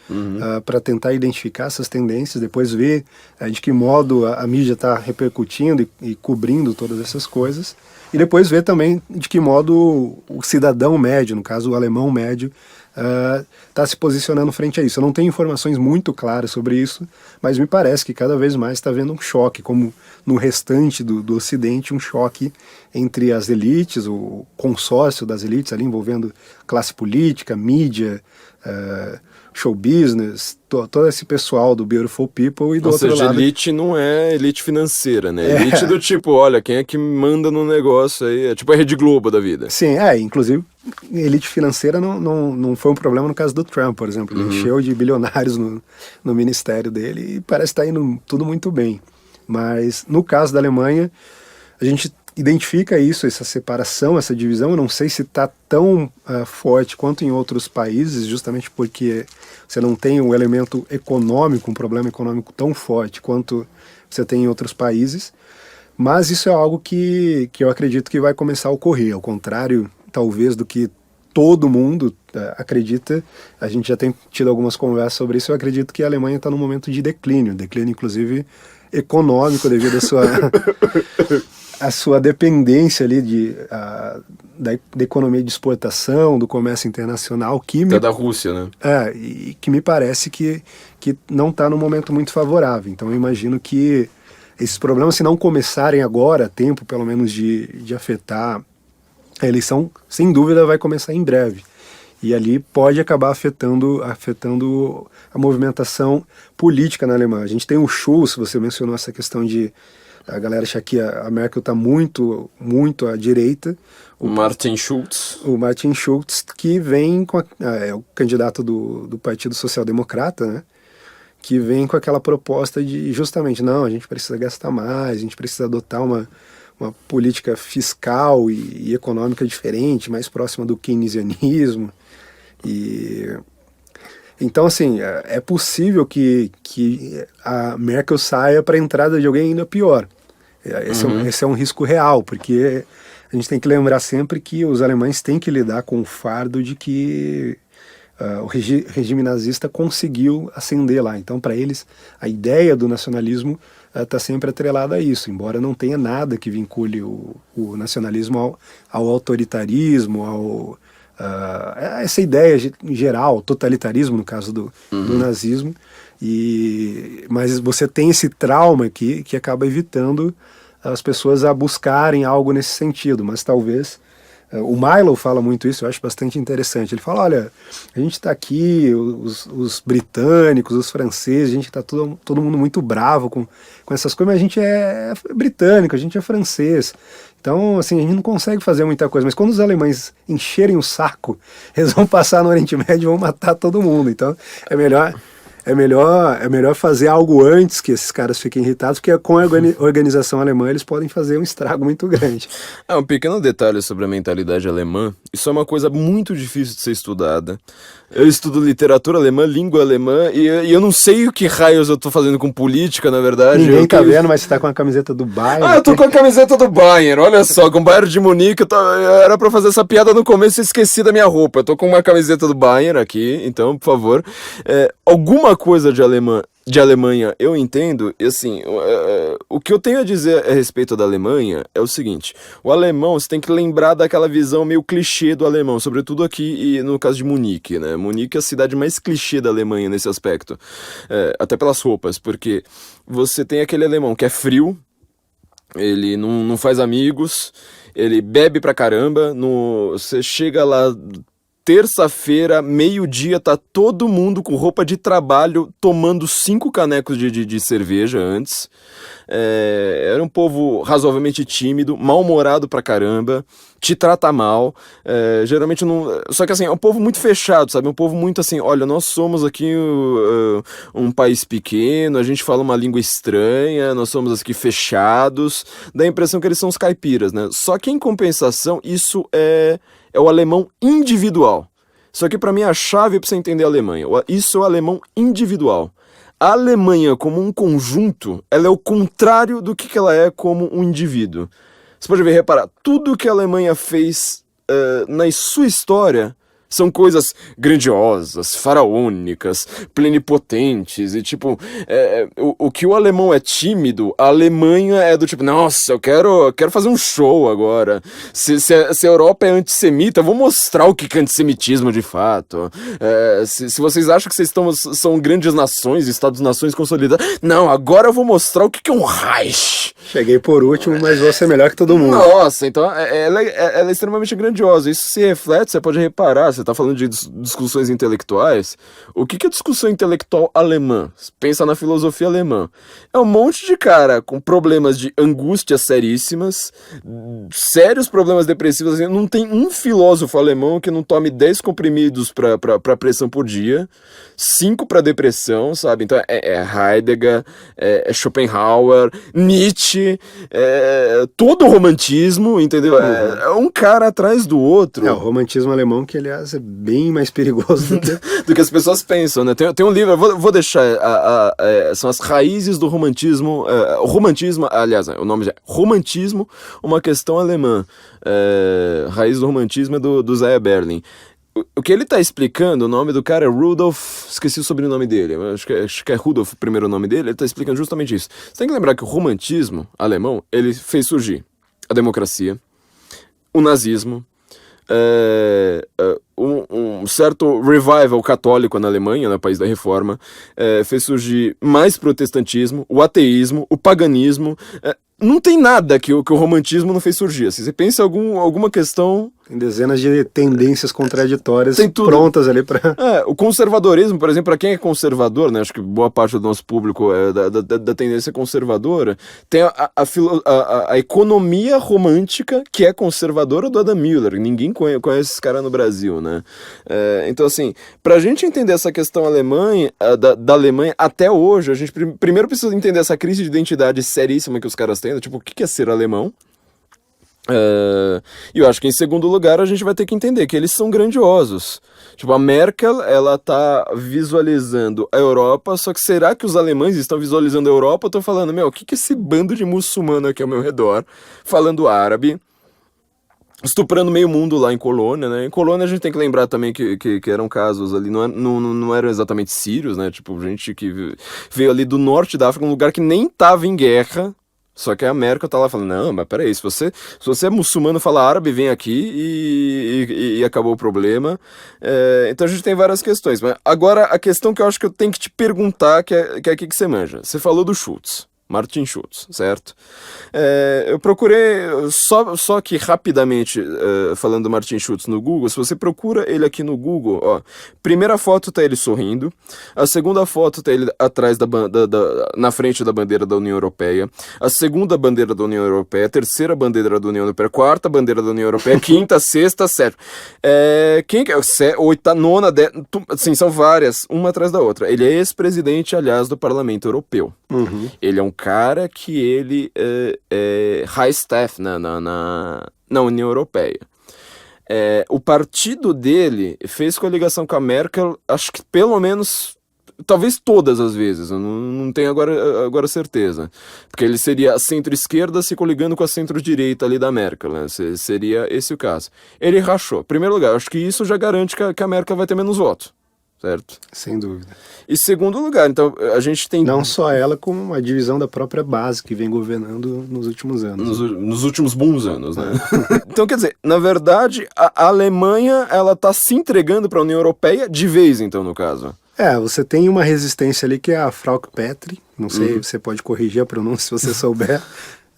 para tentar identificar essas tendências, depois ver de que modo a mídia está repercutindo e cobrindo todas essas coisas, e depois ver também de que modo o cidadão médio, no caso o alemão médio, está se posicionando frente a isso. Eu não tenho informações muito claras sobre isso, mas me parece que cada vez mais está havendo um choque, como no restante do Ocidente, um choque entre as elites, o consórcio das elites ali envolvendo classe política, mídia, show business, todo esse pessoal do Beautiful People, e do outro lado... elite não é elite financeira, né? Elite do tipo, olha, quem é que manda no negócio aí? É tipo a Rede Globo da vida. Sim, inclusive elite financeira não foi um problema no caso do Trump, por exemplo. Ele encheu de bilionários no ministério dele e parece estar indo tudo muito bem. Mas no caso da Alemanha, a gente identifica isso, essa separação, essa divisão. Eu não sei se está tão forte quanto em outros países, justamente porque você não tem um elemento econômico, um problema econômico tão forte quanto você tem em outros países. Mas isso é algo que eu acredito que vai começar a ocorrer, ao contrário, talvez, do que todo mundo acredita. A gente já tem tido algumas conversas sobre isso. Eu acredito que a Alemanha está num momento de declínio inclusive econômico, devido à sua dependência ali da economia de exportação, do comércio internacional, da Rússia, né? E que me parece que não está num momento muito favorável. Então eu imagino que esses problemas, se não começarem agora, a tempo pelo menos de afetar a eleição, sem dúvida vai começar em breve. E ali pode acabar afetando a movimentação política na Alemanha. A gente tem o Schulz, você mencionou essa questão de a galera achar que a Merkel está muito, muito à direita. O Martin Schulz. O Martin Schulz, que vem é o candidato do Partido Social Democrata, né? Que vem com aquela proposta de justamente, não, a gente precisa gastar mais, a gente precisa adotar uma política fiscal e econômica diferente, mais próxima do keynesianismo. Então, assim, é possível que a Merkel saia para a entrada de alguém ainda pior. Esse é um risco real, porque a gente tem que lembrar sempre que os alemães têm que lidar com o fardo de que o regime nazista conseguiu ascender lá. Então, para eles, a ideia do nacionalismo está sempre atrelada a isso, embora não tenha nada que vincule o nacionalismo ao autoritarismo, essa ideia geral, totalitarismo no caso do nazismo, mas você tem esse trauma aqui que acaba evitando as pessoas a buscarem algo nesse sentido, mas talvez... O Milo fala muito isso, eu acho bastante interessante. Ele fala, olha, a gente está aqui, os britânicos, os franceses, a gente está todo mundo muito bravo com essas coisas, mas a gente é britânico, a gente é francês. Então, assim, a gente não consegue fazer muita coisa. Mas quando os alemães encherem o saco, eles vão passar no Oriente Médio e vão matar todo mundo. Então, é é melhor fazer algo antes que esses caras fiquem irritados, porque com a organização alemã eles podem fazer um estrago muito grande. Um pequeno detalhe sobre a mentalidade alemã, isso é uma coisa muito difícil de ser estudada. Eu estudo literatura alemã, língua alemã, e eu não sei o que raios eu tô fazendo com política, na verdade. Ninguém tá vendo, mas você tá com a camiseta do Bayern. Eu tô com a camiseta do Bayern, olha só, com o Bayern de Munique, era pra fazer essa piada no começo e esqueci da minha roupa. Eu tô com uma camiseta do Bayern aqui, então, por favor. Alguma coisa de Alemanha eu entendo, e assim, o que eu tenho a dizer a respeito da Alemanha é o seguinte: o alemão, você tem que lembrar daquela visão meio clichê do alemão, sobretudo aqui e no caso de Munique, né? Munique é a cidade mais clichê da Alemanha nesse aspecto, até pelas roupas, porque você tem aquele alemão que é frio, ele não faz amigos, ele bebe pra caramba, você chega lá terça-feira, meio-dia, tá todo mundo com roupa de trabalho tomando 5 canecos de cerveja antes. Era um povo razoavelmente tímido, mal-humorado pra caramba, te trata mal, geralmente não... Só que assim, é um povo muito fechado, sabe? Um povo muito assim, olha, nós somos aqui um país pequeno, a gente fala uma língua estranha, nós somos aqui fechados, dá a impressão que eles são os caipiras, né? Só que em compensação, isso é o alemão individual. Só que pra mim a chave pra você entender a Alemanha, isso é o alemão individual. A Alemanha como um conjunto, ela é o contrário do que ela é como um indivíduo. Você pode ver, reparar, tudo que a Alemanha fez na sua história são coisas grandiosas, faraônicas, plenipotentes, e tipo, o que o alemão é tímido, a Alemanha é do tipo, nossa, eu quero fazer um show agora. Se a Europa é antissemita, eu vou mostrar o que é antissemitismo de fato. Se vocês acham que vocês são grandes nações, Estados-nações consolidadas, não, agora eu vou mostrar o que é um Reich. Cheguei por último, mas vou ser melhor que todo mundo. Nossa, então ela é extremamente grandiosa. Isso se reflete, você pode reparar, você tá falando de discussões intelectuais. O que é discussão intelectual alemã? Pensa na filosofia alemã. É um monte de cara com problemas de angústia seríssimas, sérios problemas depressivos. Não tem um filósofo alemão que não tome 10 comprimidos pra pressão por dia, 5 pra depressão, sabe? Então é Heidegger, é Schopenhauer, Nietzsche, todo o romantismo, entendeu? É um cara atrás do outro. O romantismo alemão, que aliás é bem mais perigoso do que as pessoas pensam, né? Tem um livro, eu vou deixar, são as raízes do romantismo, o romantismo, aliás, o nome é Romantismo, uma questão alemã. Raiz do romantismo é do Zaya Berlin. O que ele tá explicando, o nome do cara é Rudolf, esqueci o sobrenome dele, acho que é Rudolf o primeiro nome dele, ele tá explicando justamente isso. Você tem que lembrar que o romantismo alemão, ele fez surgir a democracia, o nazismo, um certo revival católico na Alemanha, no país da Reforma, fez surgir mais protestantismo, o ateísmo, o paganismo. Não tem nada que o romantismo não fez surgir. Se você pensa em alguma questão... Tem dezenas de tendências contraditórias prontas ali para... o conservadorismo, por exemplo, para quem é conservador, né, acho que boa parte do nosso público é da tendência conservadora, tem a economia romântica que é conservadora do Adam Miller. Ninguém conhece esse cara no Brasil, né? Então, assim, pra gente entender essa questão da Alemanha até hoje, a gente primeiro precisa entender essa crise de identidade seríssima que os caras têm, tipo, o que é ser alemão? E eu acho que em segundo lugar a gente vai ter que entender que eles são grandiosos. Tipo, a Merkel, ela tá visualizando a Europa, só que será que os alemães estão visualizando a Europa? Eu tô falando, o que é esse bando de muçulmano aqui ao meu redor, falando árabe, estuprando meio mundo lá em Colônia, né? Em Colônia a gente tem que lembrar também que eram casos ali, não eram exatamente sírios, né? Tipo, gente que veio ali do norte da África, um lugar que nem tava em guerra. Só que a Merkel tá lá falando, não, mas peraí, se você é muçulmano, fala árabe, vem aqui e acabou o problema. Então a gente tem várias questões. Mas agora a questão que eu acho que eu tenho que te perguntar, que é aqui que você manja. Você falou do Schultz. Martin Schulz, certo? Eu procurei, só que rapidamente, falando do Martin Schulz no Google, se você procura ele aqui no Google, ó, primeira foto tá ele sorrindo, a segunda foto tá ele atrás na frente da bandeira da União Europeia, a segunda bandeira da União Europeia, a terceira bandeira da União Europeia, quarta bandeira da União Europeia, quinta, sexta, sétima. Quem que é? Oita, nona, assim, são várias, uma atrás da outra. Ele é ex-presidente, aliás, do Parlamento Europeu. Uhum. Ele é um cara que ele é high staff na União Europeia. O partido dele fez coligação com a Merkel, acho que pelo menos, talvez todas as vezes, eu não tenho agora certeza. Porque ele seria a centro-esquerda se coligando com a centro-direita ali da Merkel, né? Seria esse o caso. Ele rachou. Em primeiro lugar, acho que isso já garante que a Merkel vai ter menos votos. Certo? Sem dúvida. E segundo lugar, então, a gente tem... Não só ela, como a divisão da própria base que vem governando nos últimos anos. Nos últimos bons anos, né? Então, quer dizer, na verdade, a Alemanha, ela tá se entregando para a União Europeia de vez, então, no caso. Você tem uma resistência ali que é a Frauke Petry, não sei, você pode corrigir a pronúncia se você souber.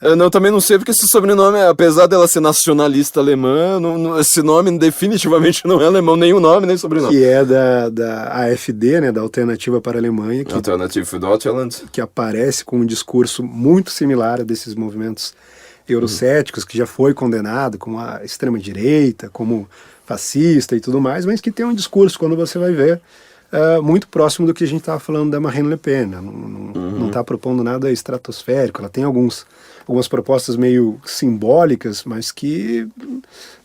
Eu também não sei, porque esse sobrenome, apesar dela ser nacionalista alemã, esse nome definitivamente não é alemão, nem o nome, nem o sobrenome. Que é da AfD, né, da Alternativa para a Alemanha. Alternative für Deutschland. Que aparece com um discurso muito similar a desses movimentos eurocéticos, que já foi condenado como a extrema-direita, como fascista e tudo mais, mas que tem um discurso, quando você vai ver, muito próximo do que a gente estava falando da Marine Le Pen, né? Não está propondo nada estratosférico, ela tem algumas propostas meio simbólicas, mas que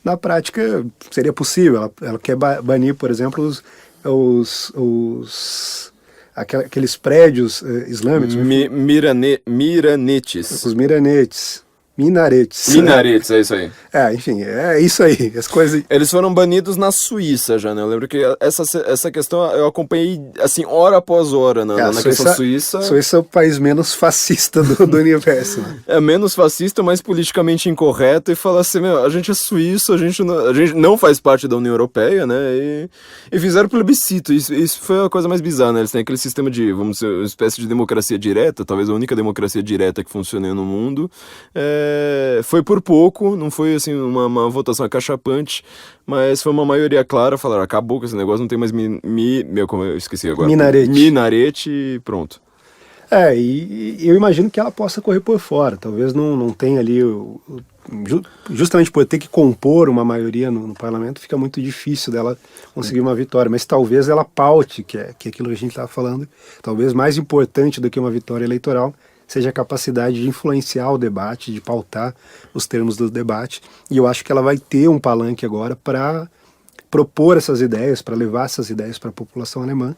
na prática seria possível. Ela quer banir, por exemplo, aqueles prédios islâmicos. Miranetes. Os miranetes. Minaretes. Minaretes, é isso aí. Enfim, é isso aí. As coisas... Eles foram banidos na Suíça já, né? Eu lembro que essa questão eu acompanhei, assim, hora após hora na questão suíça. Suíça é o país menos fascista do universo. Né? É menos fascista, mais politicamente incorreto, e fala assim, a gente é suíço, a gente não faz parte da União Europeia, né? E fizeram plebiscito. Isso foi a coisa mais bizarra, né? Eles têm aquele sistema de, vamos dizer, uma espécie de democracia direta, talvez a única democracia direta que funcione no mundo. Foi por pouco, não foi assim uma votação acachapante, mas foi uma maioria clara, falaram, acabou com esse negócio, não tem mais como eu esqueci agora. Minarete e pronto. E eu imagino que ela possa correr por fora, talvez não tenha ali, justamente por ter que compor uma maioria no parlamento, fica muito difícil dela conseguir uma vitória, mas talvez ela paute, que é aquilo que a gente estava falando, talvez mais importante do que uma vitória eleitoral, seja a capacidade de influenciar o debate, de pautar os termos do debate. E eu acho que ela vai ter um palanque agora para propor essas ideias, para levar essas ideias para a população alemã,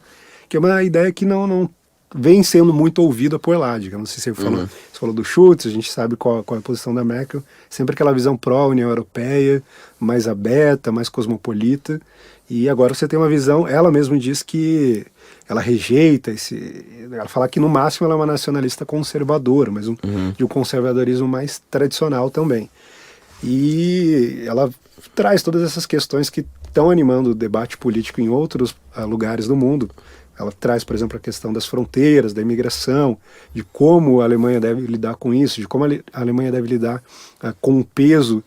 que é uma ideia que não vem sendo muito ouvida por lá, digamos. Você falou do Schulz, a gente sabe qual é a posição da Merkel, sempre aquela visão pró-União Europeia, mais aberta, mais cosmopolita, e agora você tem uma visão, ela mesma diz que ela rejeita ela fala que no máximo ela é uma nacionalista conservadora, mas de um conservadorismo mais tradicional também. E ela traz todas essas questões que estão animando o debate político em outros lugares do mundo. Ela traz, por exemplo, a questão das fronteiras, da imigração, de como a Alemanha deve lidar com isso, de como a Alemanha deve lidar com o peso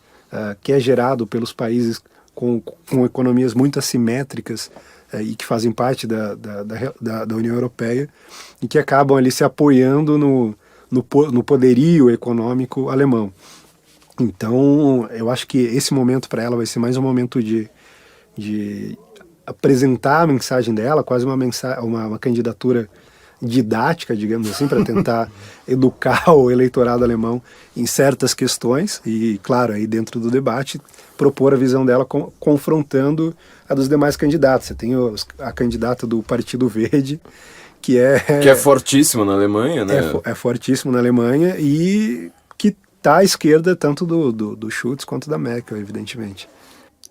que é gerado pelos países com economias muito assimétricas e que fazem parte da União Europeia e que acabam ali se apoiando no poderio econômico alemão. Então, eu acho que esse momento para ela vai ser mais um momento de apresentar a mensagem dela, quase uma candidatura didática, digamos assim, para tentar educar o eleitorado alemão em certas questões e, claro, aí dentro do debate, propor a visão dela confrontando a dos demais candidatos. Você tem a candidata do Partido Verde, que é fortíssimo na Alemanha, né? É fortíssimo na Alemanha e que está à esquerda tanto do Schulz quanto da Merkel, evidentemente.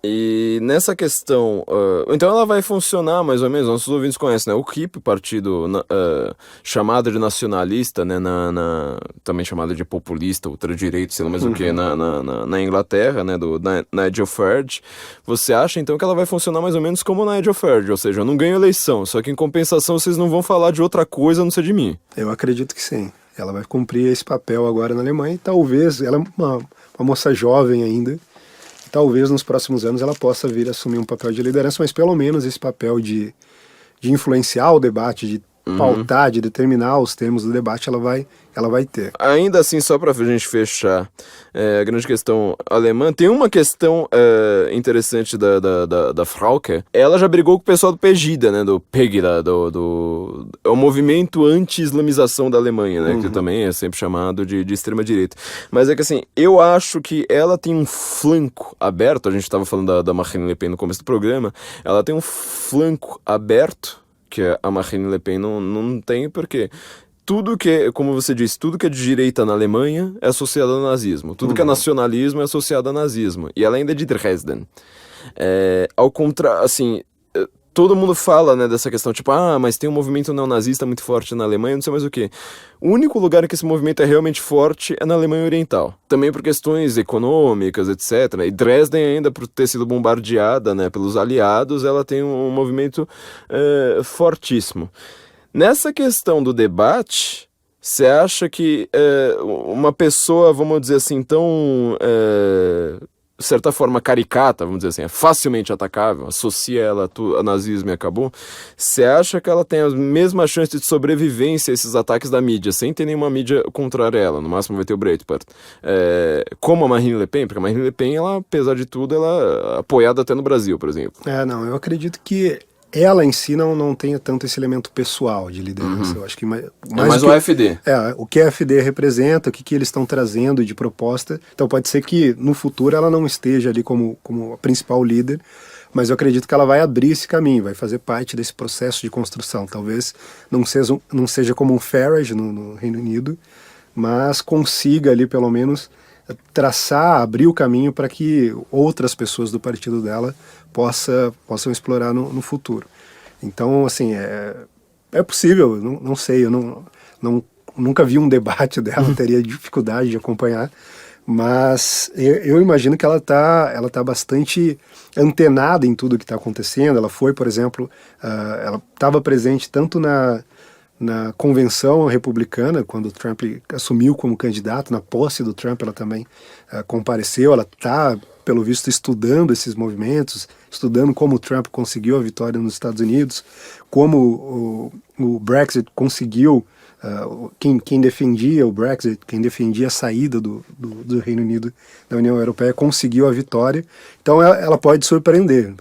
E nessa questão, então ela vai funcionar mais ou menos, nossos ouvintes conhecem, né? O KIP, partido chamado de nacionalista, né? Também chamado de populista, ultradireito, sei lá mais o que, na Inglaterra, né? Do Nigel Farage. Você acha então que ela vai funcionar mais ou menos como o Nigel Farage, ou seja, eu não ganho eleição, só que em compensação vocês não vão falar de outra coisa a não ser de mim. Eu acredito que sim. Ela vai cumprir esse papel agora na Alemanha e talvez, ela é uma moça jovem ainda, talvez nos próximos anos ela possa vir a assumir um papel de liderança, mas pelo menos esse papel de influenciar o debate, de pautar, de determinar os termos do debate, ela vai ter. Ainda assim, só pra gente fechar a grande questão alemã, tem uma questão interessante da Frauke. Ela já brigou com o pessoal do Pegida, né, do Pegida, é o movimento anti-islamização da Alemanha, né, que também é sempre chamado de extrema-direita. Mas é que assim, eu acho que ela tem um flanco aberto, a gente tava falando da Marine Le Pen no começo do programa, ela tem um flanco aberto que a Marine Le Pen não tem, porque tudo que, como você disse, tudo que é de direita na Alemanha é associado ao nazismo. Tudo que é nacionalismo é associado ao nazismo. E ela ainda é de Dresden. Ao contrário, assim, todo mundo fala, né, dessa questão, tipo, mas tem um movimento neonazista muito forte na Alemanha, não sei mais o quê. O único lugar em que esse movimento é realmente forte é na Alemanha Oriental. Também por questões econômicas, etc. E Dresden, ainda por ter sido bombardeada, né, pelos aliados, ela tem um movimento fortíssimo. Nessa questão do debate, você acha que uma pessoa, vamos dizer assim, tão... de certa forma caricata, vamos dizer assim, é facilmente atacável, associa ela a nazismo e acabou, você acha que ela tem as mesmas chances de sobrevivência a esses ataques da mídia, sem ter nenhuma mídia contrária a ela, no máximo vai ter o Breitbart, como a Marine Le Pen, porque a Marine Le Pen, ela, apesar de tudo, ela é apoiada até no Brasil, por exemplo. Não, eu acredito que ela em si não tenha tanto esse elemento pessoal de liderança. Eu acho que mais o AfD. O que a AfD representa, o que eles estão trazendo de proposta. Então pode ser que no futuro ela não esteja ali como a principal líder, mas eu acredito que ela vai abrir esse caminho, vai fazer parte desse processo de construção. Talvez não seja como um Farage no Reino Unido, mas consiga ali pelo menos traçar, abrir o caminho para que outras pessoas do partido dela possam explorar no futuro. Então, assim, é possível, não sei, eu nunca vi um debate dela, teria dificuldade de acompanhar, mas eu imagino que ela tá bastante antenada em tudo que está acontecendo. Ela foi, por exemplo, ela estava presente tanto na convenção republicana, quando o Trump assumiu como candidato, na posse do Trump, ela também compareceu. Ela está, pelo visto, estudando esses movimentos, estudando como o Trump conseguiu a vitória nos Estados Unidos, como o Brexit conseguiu, quem defendia o Brexit, quem defendia a saída do Reino Unido da União Europeia, conseguiu a vitória. Então ela pode surpreender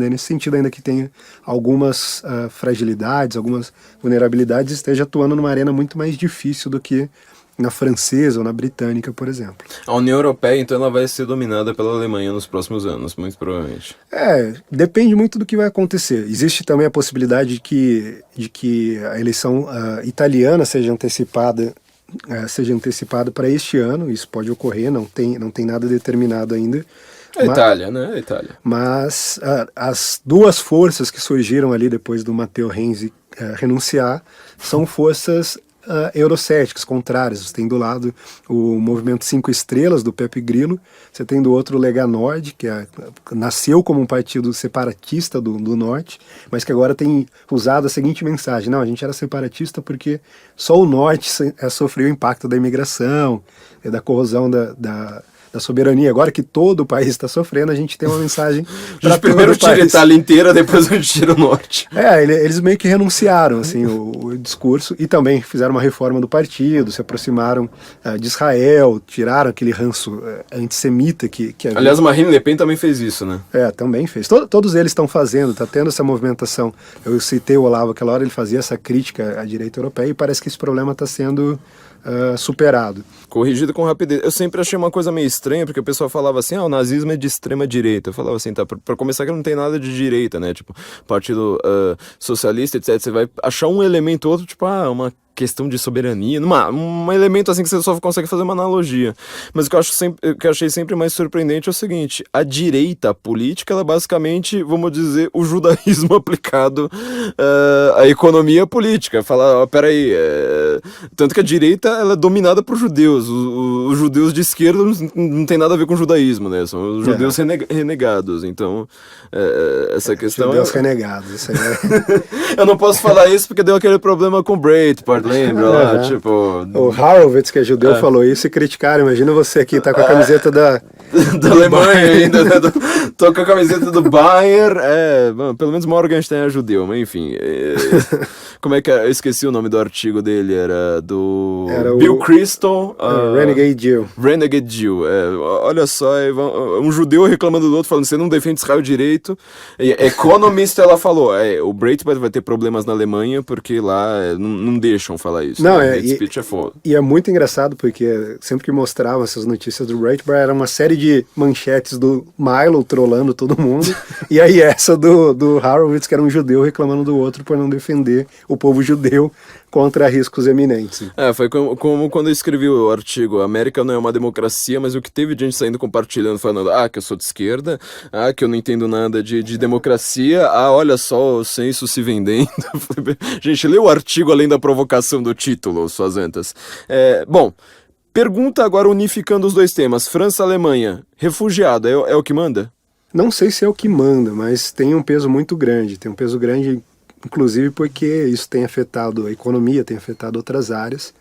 nesse sentido, ainda que tenha algumas fragilidades, algumas vulnerabilidades, esteja atuando numa arena muito mais difícil do que na francesa ou na britânica, por exemplo. A União Europeia, então, ela vai ser dominada pela Alemanha nos próximos anos, muito provavelmente. Depende muito do que vai acontecer. Existe também a possibilidade de que a eleição italiana seja antecipada para este ano. Isso pode ocorrer, não tem nada determinado ainda. Itália, né? A Itália. Mas as duas forças que surgiram ali depois do Matteo Renzi renunciar são forças eurocéticas, contrárias. Você tem do lado o movimento 5 Estrelas, do Pepe Grillo, você tem do outro o Lega Nord, que nasceu como um partido separatista do Norte, mas que agora tem usado a seguinte mensagem: não, a gente era separatista porque só o Norte sofreu o impacto da imigração, da corrosão da soberania. Agora que todo o país está sofrendo, a gente tem uma mensagem para todo o país. Primeiro tira a Itália inteira, depois a gente tira o Norte. Eles meio que renunciaram assim, o discurso, e também fizeram uma reforma do partido, se aproximaram de Israel, tiraram aquele ranço antissemita que havia. Aliás, Marine Le Pen também fez isso, né? Também fez. Todos eles estão fazendo, está tendo essa movimentação. Eu citei o Olavo aquela hora, ele fazia essa crítica à direita europeia, e parece que esse problema está sendo superado. Corrigido com rapidez. Eu sempre achei uma coisa meio estranha, porque o pessoal falava assim, o nazismo é de extrema direita. Eu falava assim, pra começar que não tem nada de direita, né? Tipo, partido socialista, etc. Você vai achar um elemento ou outro, tipo, uma questão de soberania, um elemento assim que você só consegue fazer uma analogia. Mas o que eu achei sempre mais surpreendente é o seguinte: a direita política, ela é basicamente, vamos dizer, o judaísmo aplicado à economia política. Falar, peraí, tanto que a direita, ela é dominada por judeus. Os judeus de esquerda não tem nada a ver com o judaísmo, né? São os judeus renegados. Então, essa questão... Judeus renegados, isso aí. Eu não posso falar isso porque deu aquele problema com o Breitbart. lembra lá? Tipo... O Horowitz, que é judeu, falou isso e criticaram. Imagina você aqui, tá com a camiseta da Alemanha ainda, né? Tô com a camiseta do Bayern. Bom, pelo menos Morgenstern é judeu, mas enfim. Como é que é? Eu esqueci o nome do artigo dele, era Bill Kristol. Renegade Jew. Renegade Jew. Olha só, um judeu reclamando do outro, falando: você não defende Israel direito. Economist, ela falou: o Breitbart vai ter problemas na Alemanha porque lá não deixam falar isso. Não, né? Hate speech é foda. E é muito engraçado porque sempre que mostravam essas notícias do Breitbart era uma série de manchetes do Milo trolando todo mundo e aí essa do Horowitz, que era um judeu reclamando do outro por não defender o povo judeu contra riscos eminentes. Foi como quando eu escrevi o artigo: a América não é uma democracia, mas o que teve de gente saindo compartilhando, falando que eu sou de esquerda, que eu não entendo nada de democracia, olha só o censo se vendendo. Gente, lê o artigo além da provocação do título, suas antas. Bom, pergunta agora unificando os dois temas: França e Alemanha, refugiado, é o que manda? Não sei se é o que manda, mas tem um peso muito grande, inclusive porque isso tem afetado a economia, tem afetado outras áreas.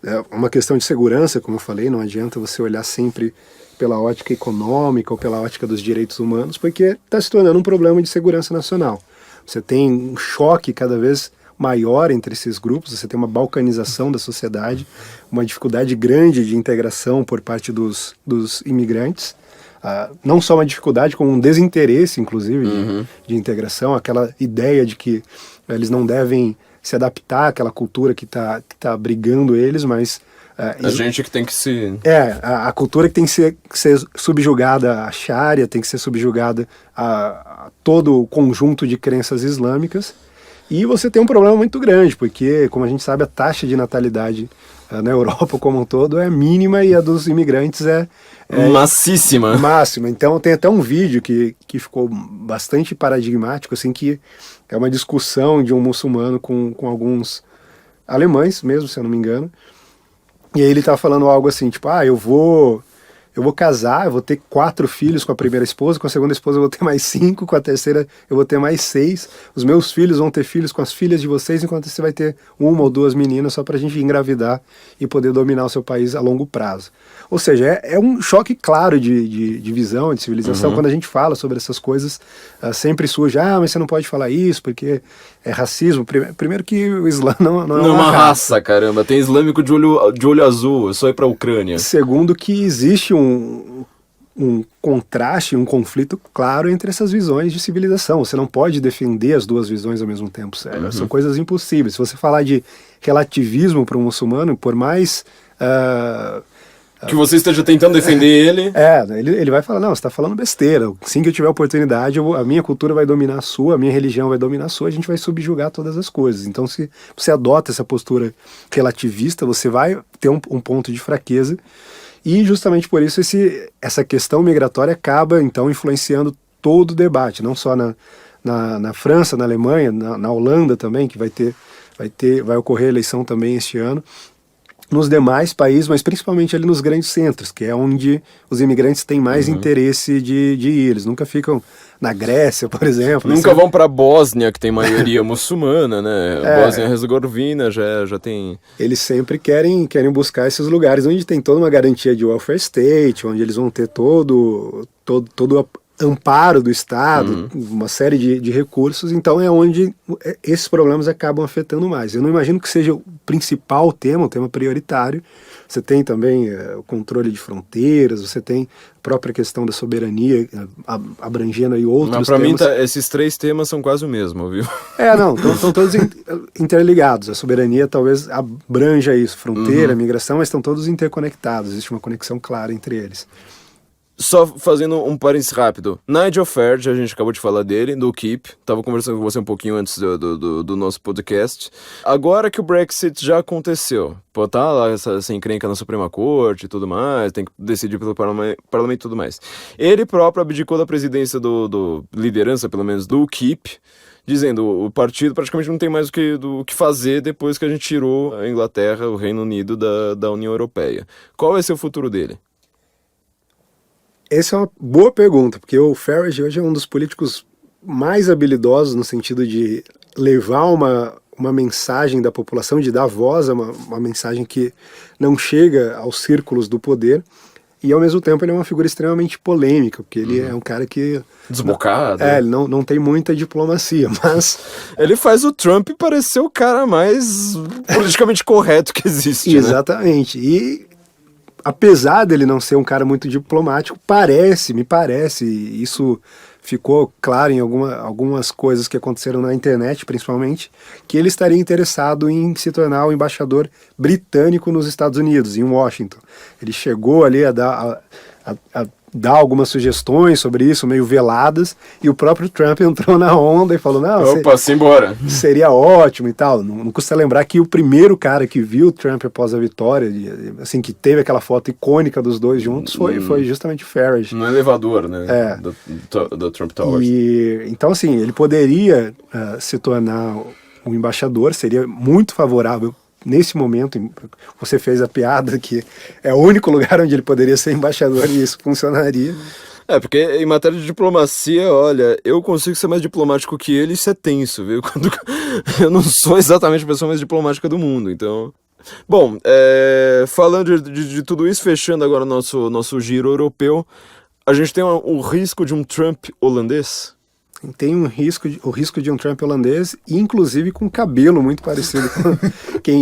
É uma questão de segurança, como eu falei, não adianta você olhar sempre pela ótica econômica ou pela ótica dos direitos humanos, porque está se tornando um problema de segurança nacional. Você tem um choque cada vez maior entre esses grupos, você tem uma balcanização da sociedade, uma dificuldade grande de integração por parte dos imigrantes. Não só uma dificuldade, como um desinteresse, inclusive, de integração, aquela ideia de que eles não devem se adaptar àquela cultura que tá brigando eles, mas... a gente que tem que se... a cultura que tem que ser subjugada à Sharia, tem que ser subjugada a todo o conjunto de crenças islâmicas. E você tem um problema muito grande, porque, como a gente sabe, a taxa de natalidade na Europa como um todo é mínima e a dos imigrantes é massíssima. Máxima. Então tem até um vídeo que ficou bastante paradigmático, assim, que é uma discussão de um muçulmano com alguns alemães mesmo, se eu não me engano. E aí ele tá falando algo assim, tipo, eu vou casar, eu vou ter 4 filhos com a primeira esposa, com a segunda esposa eu vou ter mais 5, com a terceira eu vou ter mais 6, os meus filhos vão ter filhos com as filhas de vocês, enquanto você vai ter 1 ou 2 meninas só pra gente engravidar e poder dominar o seu país a longo prazo. Ou seja, é um choque claro de visão, de civilização. Quando a gente fala sobre essas coisas, sempre surge, mas você não pode falar isso porque é racismo. Primeiro que o Islã não é uma raça, caramba. Tem islâmico de olho azul, é só ir pra Ucrânia. Segundo que existe um contraste, um conflito claro entre essas visões de civilização. Você não pode defender as duas visões ao mesmo tempo. São coisas impossíveis. Se você falar de relativismo para um muçulmano, por mais... que você esteja tentando defender ele. Ele vai falar, não, você está falando besteira. Assim que eu tiver oportunidade, a minha cultura vai dominar a sua, a minha religião vai dominar a sua, a gente vai subjugar todas as coisas. Então, se você adota essa postura relativista, você vai ter um ponto de fraqueza. E justamente por isso essa questão migratória acaba, então, influenciando todo o debate, não só na França, na Alemanha, na Holanda também, que vai ocorrer a eleição também este ano, nos demais países, mas principalmente ali nos grandes centros, que é onde os imigrantes têm mais interesse de ir. Eles nunca ficam na Grécia, por exemplo. Nunca vão para a Bósnia, que tem maioria muçulmana, né? Bósnia-Herzegovina já tem... Eles sempre querem buscar esses lugares onde tem toda uma garantia de welfare state, onde eles vão ter todo amparo do Estado, uma série de recursos. Então é onde esses problemas acabam afetando mais. Eu não imagino que seja o principal tema, o tema prioritário. Você tem também o controle de fronteiras, você tem a própria questão da soberania, abrangendo aí outros temas. Mas para mim esses 3 temas são quase o mesmo, viu? Estão todos interligados. A soberania talvez abranja isso, fronteira, migração, mas estão todos interconectados. Existe uma conexão clara entre eles. Só fazendo um parênteses rápido. Nigel Farage, a gente acabou de falar dele, do Keep. Tava conversando com você um pouquinho antes do nosso podcast. Agora que o Brexit já aconteceu, tá lá essa encrenca na Suprema Corte e tudo mais, tem que decidir pelo parlamento e tudo mais. Ele próprio abdicou da presidência do liderança, pelo menos, do Keep, dizendo o partido praticamente não tem mais o que fazer depois que a gente tirou a Inglaterra, o Reino Unido da União Europeia. Qual vai ser o futuro dele? Essa é uma boa pergunta, porque o Farage hoje é um dos políticos mais habilidosos no sentido de levar uma mensagem da população, de dar voz a uma mensagem que não chega aos círculos do poder. E, ao mesmo tempo, ele é uma figura extremamente polêmica, porque ele é um cara que... Desbocado. Ele não tem muita diplomacia, mas... Ele faz o Trump parecer o cara mais politicamente correto que existe, Exatamente. Né? E, apesar dele não ser um cara muito diplomático, me parece, e isso ficou claro em algumas coisas que aconteceram na internet, principalmente, que ele estaria interessado em se tornar o embaixador britânico nos Estados Unidos, em Washington. Ele chegou ali a dar algumas sugestões sobre isso, meio veladas, e o próprio Trump entrou na onda e falou, simbora. Seria ótimo e tal. Não custa lembrar que o primeiro cara que viu o Trump após a vitória, assim, que teve aquela foto icônica dos dois juntos, foi justamente Farage. No elevador, né? Do Trump Towers. Então, assim, ele poderia se tornar um embaixador, seria muito favorável. Nesse momento, você fez a piada que é o único lugar onde ele poderia ser embaixador e isso funcionaria. Porque em matéria de diplomacia, olha, eu consigo ser mais diplomático que ele, isso é tenso, viu? Eu não sou exatamente a pessoa mais diplomática do mundo, então... Bom, falando de tudo isso, fechando agora o nosso giro europeu, a gente tem o risco de um Trump holandês? Tem o risco de um Trump holandês, inclusive com cabelo muito parecido com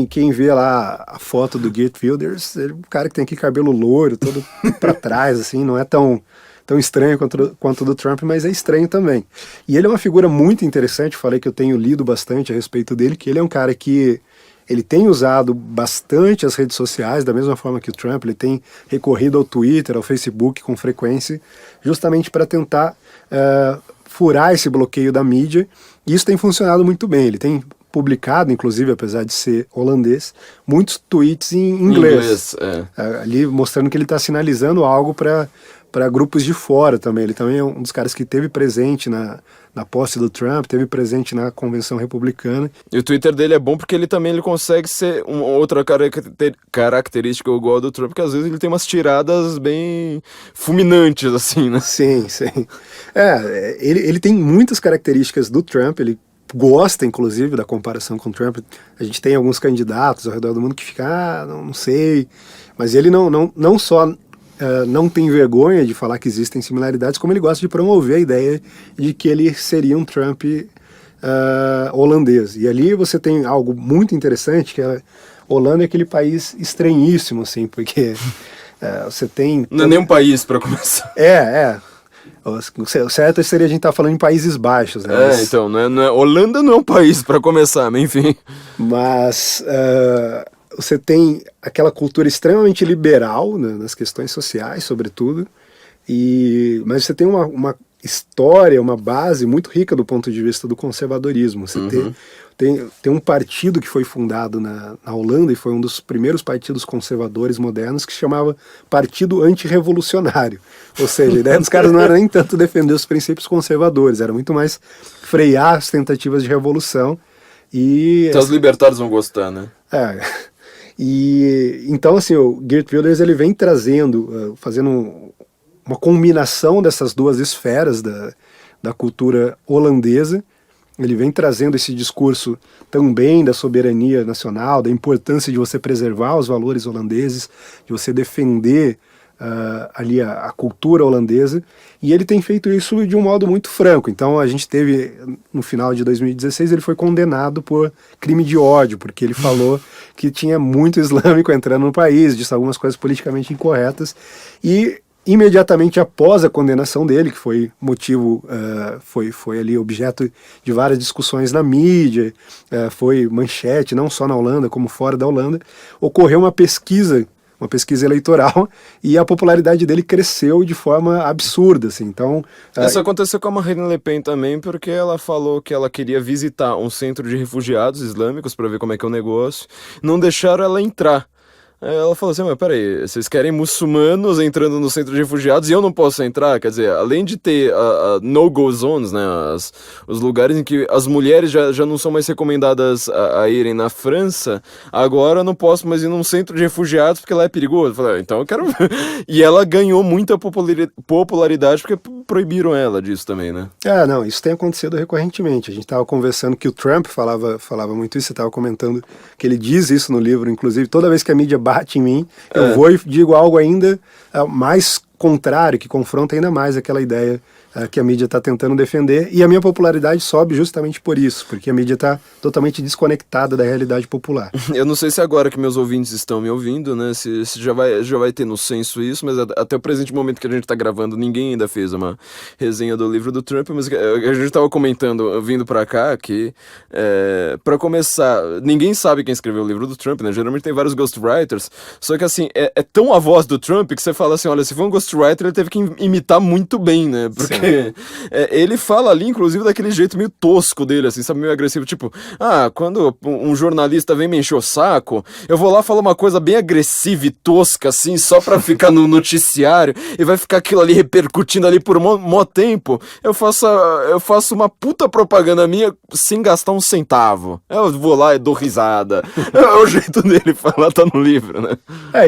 quem vê lá a foto do Geert Wilders, ele é um cara que tem aqui cabelo loiro, todo para trás, assim, não é tão estranho quanto do Trump, mas é estranho também. E ele é uma figura muito interessante, falei que eu tenho lido bastante a respeito dele, que ele é um cara que ele tem usado bastante as redes sociais, da mesma forma que o Trump, ele tem recorrido ao Twitter, ao Facebook com frequência, justamente para tentar furar esse bloqueio da mídia, e isso tem funcionado muito bem. Ele tem publicado, inclusive, apesar de ser holandês, muitos tweets em inglês. Ali mostrando que ele está sinalizando algo para grupos de fora também. Ele também é um dos caras que esteve presente na posse do Trump, esteve presente na convenção republicana. E o Twitter dele é bom porque ele consegue ser uma outra característica igual a do Trump, que às vezes ele tem umas tiradas bem fulminantes, assim, né? Sim. Ele tem muitas características do Trump, ele gosta, inclusive, da comparação com o Trump. A gente tem alguns candidatos ao redor do mundo que ficam, não sei, mas ele não só não tem vergonha de falar que existem similaridades, como ele gosta de promover a ideia de que ele seria um Trump holandês. E ali você tem algo muito interessante, que a Holanda é aquele país estranhíssimo, assim, porque você tem... Não é nem um país, para começar. O certo seria a gente estar falando em Países Baixos, né? Então, Holanda não é um país, para começar, mas enfim. Mas... você tem aquela cultura extremamente liberal, né, nas questões sociais, sobretudo, mas você tem uma história, uma base muito rica do ponto de vista do conservadorismo. Você tem um partido que foi fundado na Holanda e foi um dos primeiros partidos conservadores modernos, que se chamava Partido Antirrevolucionário. Ou seja, a ideia dos caras não era nem tanto defender os princípios conservadores, era muito mais frear as tentativas de revolução. Então os libertários vão gostar, né? E então, assim, o Geert Wilders, ele vem trazendo, fazendo uma combinação dessas duas esferas da cultura holandesa. Ele vem trazendo esse discurso também da soberania nacional, da importância de você preservar os valores holandeses, de você defender ali a cultura holandesa, e ele tem feito isso de um modo muito franco. Então a gente teve, no final de 2016, ele foi condenado por crime de ódio, porque ele falou que tinha muito islâmico entrando no país, disse algumas coisas politicamente incorretas, e imediatamente após a condenação dele, que foi motivo, foi ali objeto de várias discussões na mídia, foi manchete, não só na Holanda, como fora da Holanda, ocorreu uma pesquisa eleitoral, e a popularidade dele cresceu de forma absurda, assim. Então, isso aconteceu com a Marine Le Pen também, porque ela falou que ela queria visitar um centro de refugiados islâmicos para ver como é que é o negócio, não deixaram ela entrar. Aí ela falou assim, mas peraí, vocês querem muçulmanos entrando no centro de refugiados e eu não posso entrar? Quer dizer, além de ter a no-go zones, né, os lugares em que as mulheres já não são mais recomendadas a irem na França, agora eu não posso mais ir num centro de refugiados porque lá é perigoso. Eu falei, então eu quero ver. E ela ganhou muita popularidade porque proibiram ela disso também, né? Não, isso tem acontecido recorrentemente. A gente estava conversando que o Trump falava muito isso, você estava comentando que ele diz isso no livro, inclusive, toda vez que a mídia bate em mim, eu vou e digo algo ainda mais contrário, que confronta ainda mais aquela ideia que a mídia está tentando defender, e a minha popularidade sobe justamente por isso, porque a mídia está totalmente desconectada da realidade popular. Eu não sei se agora que meus ouvintes estão me ouvindo, né, se já vai ter no senso isso, mas até o presente momento que a gente está gravando, ninguém ainda fez uma resenha do livro do Trump, mas a gente estava comentando, vindo para cá, que para começar, ninguém sabe quem escreveu o livro do Trump, né, geralmente tem vários ghostwriters, só que assim, é tão a voz do Trump que você fala assim, olha, se for um ghostwriter ele teve que imitar muito bem, né, porque ele fala ali, inclusive, daquele jeito meio tosco dele, assim, sabe, meio agressivo, tipo, quando um jornalista vem me encher o saco, eu vou lá falar uma coisa bem agressiva e tosca, assim, só pra ficar no noticiário, e vai ficar aquilo ali repercutindo ali por mó tempo, eu faço uma puta propaganda minha sem gastar um centavo. Eu vou lá e dou risada. É o jeito dele falar, tá no livro, né?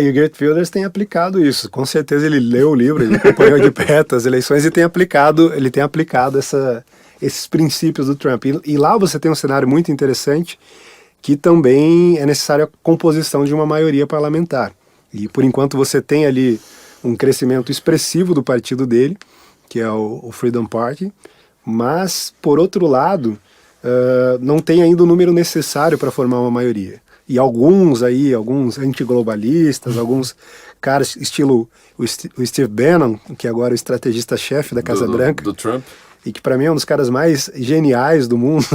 E o Geert Wilders tem aplicado isso, com certeza ele leu o livro, ele acompanhou de perto as eleições e tem aplicado esses princípios do Trump. E lá você tem um cenário muito interessante que também é necessária a composição de uma maioria parlamentar. E por enquanto você tem ali um crescimento expressivo do partido dele, que é o Freedom Party, mas por outro lado não tem ainda o número necessário para formar uma maioria. E alguns antiglobalistas, alguns caras estilo o Steve Bannon, que agora é o estrategista-chefe da Casa Branca, do Trump, e que para mim é um dos caras mais geniais do mundo,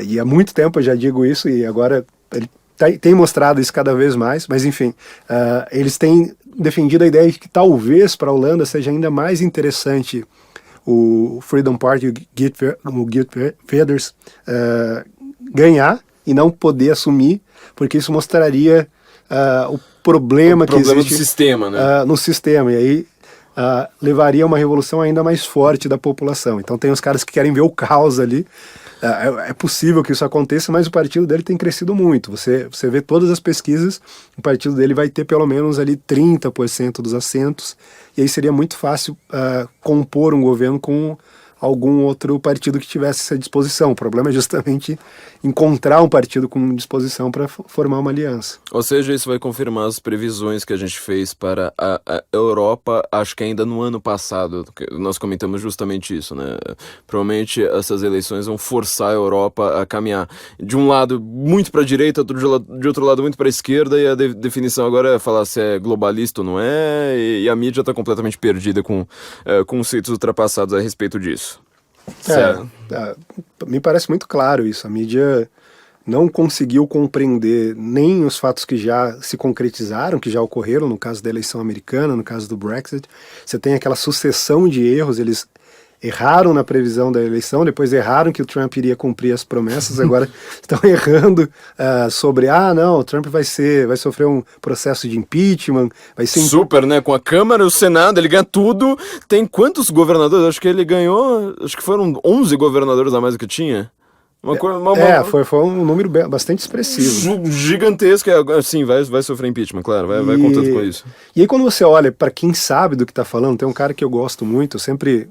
e há muito tempo eu já digo isso, e agora ele tem mostrado isso cada vez mais, mas enfim, eles têm defendido a ideia de que talvez para a Holanda seja ainda mais interessante o Freedom Party, o Geert Wilders, ganhar e não poder assumir, porque isso mostraria o problema que existe do sistema, né? No sistema, e aí levaria a uma revolução ainda mais forte da população. Então tem os caras que querem ver o caos ali. É possível que isso aconteça, mas o partido dele tem crescido muito. Você vê todas as pesquisas, o partido dele vai ter pelo menos ali 30% dos assentos, e aí seria muito fácil compor um governo com algum outro partido que tivesse essa disposição. O problema é justamente encontrar um partido com disposição para formar uma aliança. Ou seja, isso vai confirmar as previsões que a gente fez para a Europa, acho que ainda no ano passado, nós comentamos justamente isso, né? Provavelmente essas eleições vão forçar a Europa a caminhar de um lado muito para a direita, de outro lado muito para a esquerda, e a definição agora é falar se é globalista ou não é, e a mídia está completamente perdida com conceitos ultrapassados a respeito disso. Me parece muito claro isso. A mídia não conseguiu compreender nem os fatos que já se concretizaram, que já ocorreram, no caso da eleição americana, no caso do Brexit. Você tem aquela sucessão de erros, eles erraram na previsão da eleição, depois erraram que o Trump iria cumprir as promessas, agora estão errando sobre, não, o Trump vai sofrer um processo de impeachment, vai ser... Super, né? Com a Câmara e o Senado, ele ganha tudo. Tem quantos governadores? Acho que ele ganhou, acho que foram 11 governadores a mais do que tinha. Foi um número bastante expressivo. Gigantesco, assim, vai sofrer impeachment, claro, vai contando com isso. E aí quando você olha para quem sabe do que está falando, tem um cara que eu gosto muito, eu sempre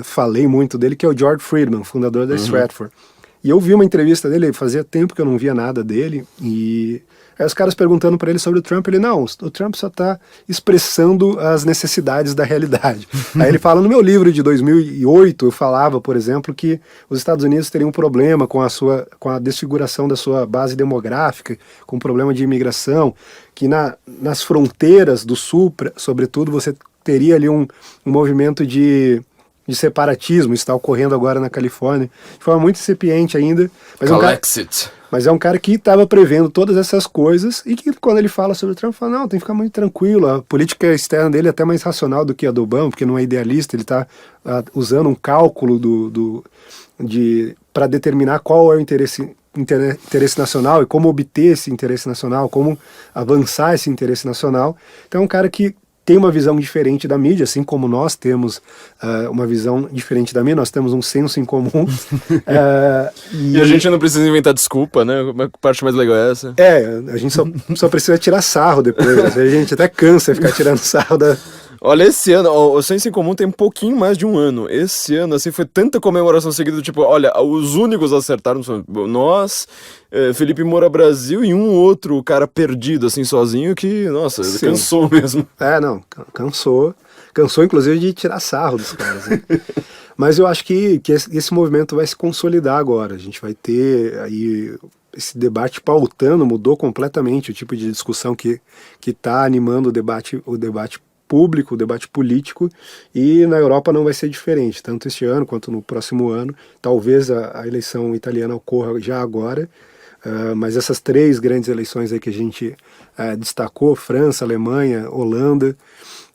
falei muito dele, que é o George Friedman, fundador da Stratfor. E eu vi uma entrevista dele, fazia tempo que eu não via nada dele, e aí os caras perguntando para ele sobre o Trump, ele, não, o Trump só está expressando as necessidades da realidade. Aí ele fala, no meu livro de 2008, eu falava, por exemplo, que os Estados Unidos teriam um problema com a desfiguração da sua base demográfica, com o problema de imigração, que nas fronteiras do Sul, sobretudo, você teria ali um movimento de separatismo, isso está ocorrendo agora na Califórnia, de forma muito incipiente ainda, mas é um cara que estava prevendo todas essas coisas, e que quando ele fala sobre o Trump, fala, não, tem que ficar muito tranquilo, a política externa dele é até mais racional do que a do Obama, porque não é idealista, ele está usando um cálculo para determinar qual é o interesse nacional e como obter esse interesse nacional, como avançar esse interesse nacional. Então é um cara que tem uma visão diferente da mídia, assim como nós temos uma visão diferente da mídia, nós temos um senso em comum. E a gente não precisa inventar desculpa, né? A parte mais legal é essa. A gente só precisa tirar sarro depois. A gente até cansa de ficar tirando sarro Olha, esse ano, o Senso em Comum tem um pouquinho mais de um ano. Esse ano, assim, foi tanta comemoração seguida, tipo, olha, os únicos acertaram são nós, Felipe Moura Brasil e um outro cara perdido, assim, sozinho, que, nossa, Sim. cansou mesmo. Não, cansou. Cansou, inclusive, de tirar sarro dos caras, né? Mas eu acho que esse movimento vai se consolidar agora. A gente vai ter aí esse debate pautando, mudou completamente o tipo de discussão que está animando o debate público, o debate político, e na Europa não vai ser diferente, tanto este ano quanto no próximo ano. Talvez a eleição italiana ocorra já agora, mas essas 3 grandes eleições aí que a gente destacou, França, Alemanha, Holanda,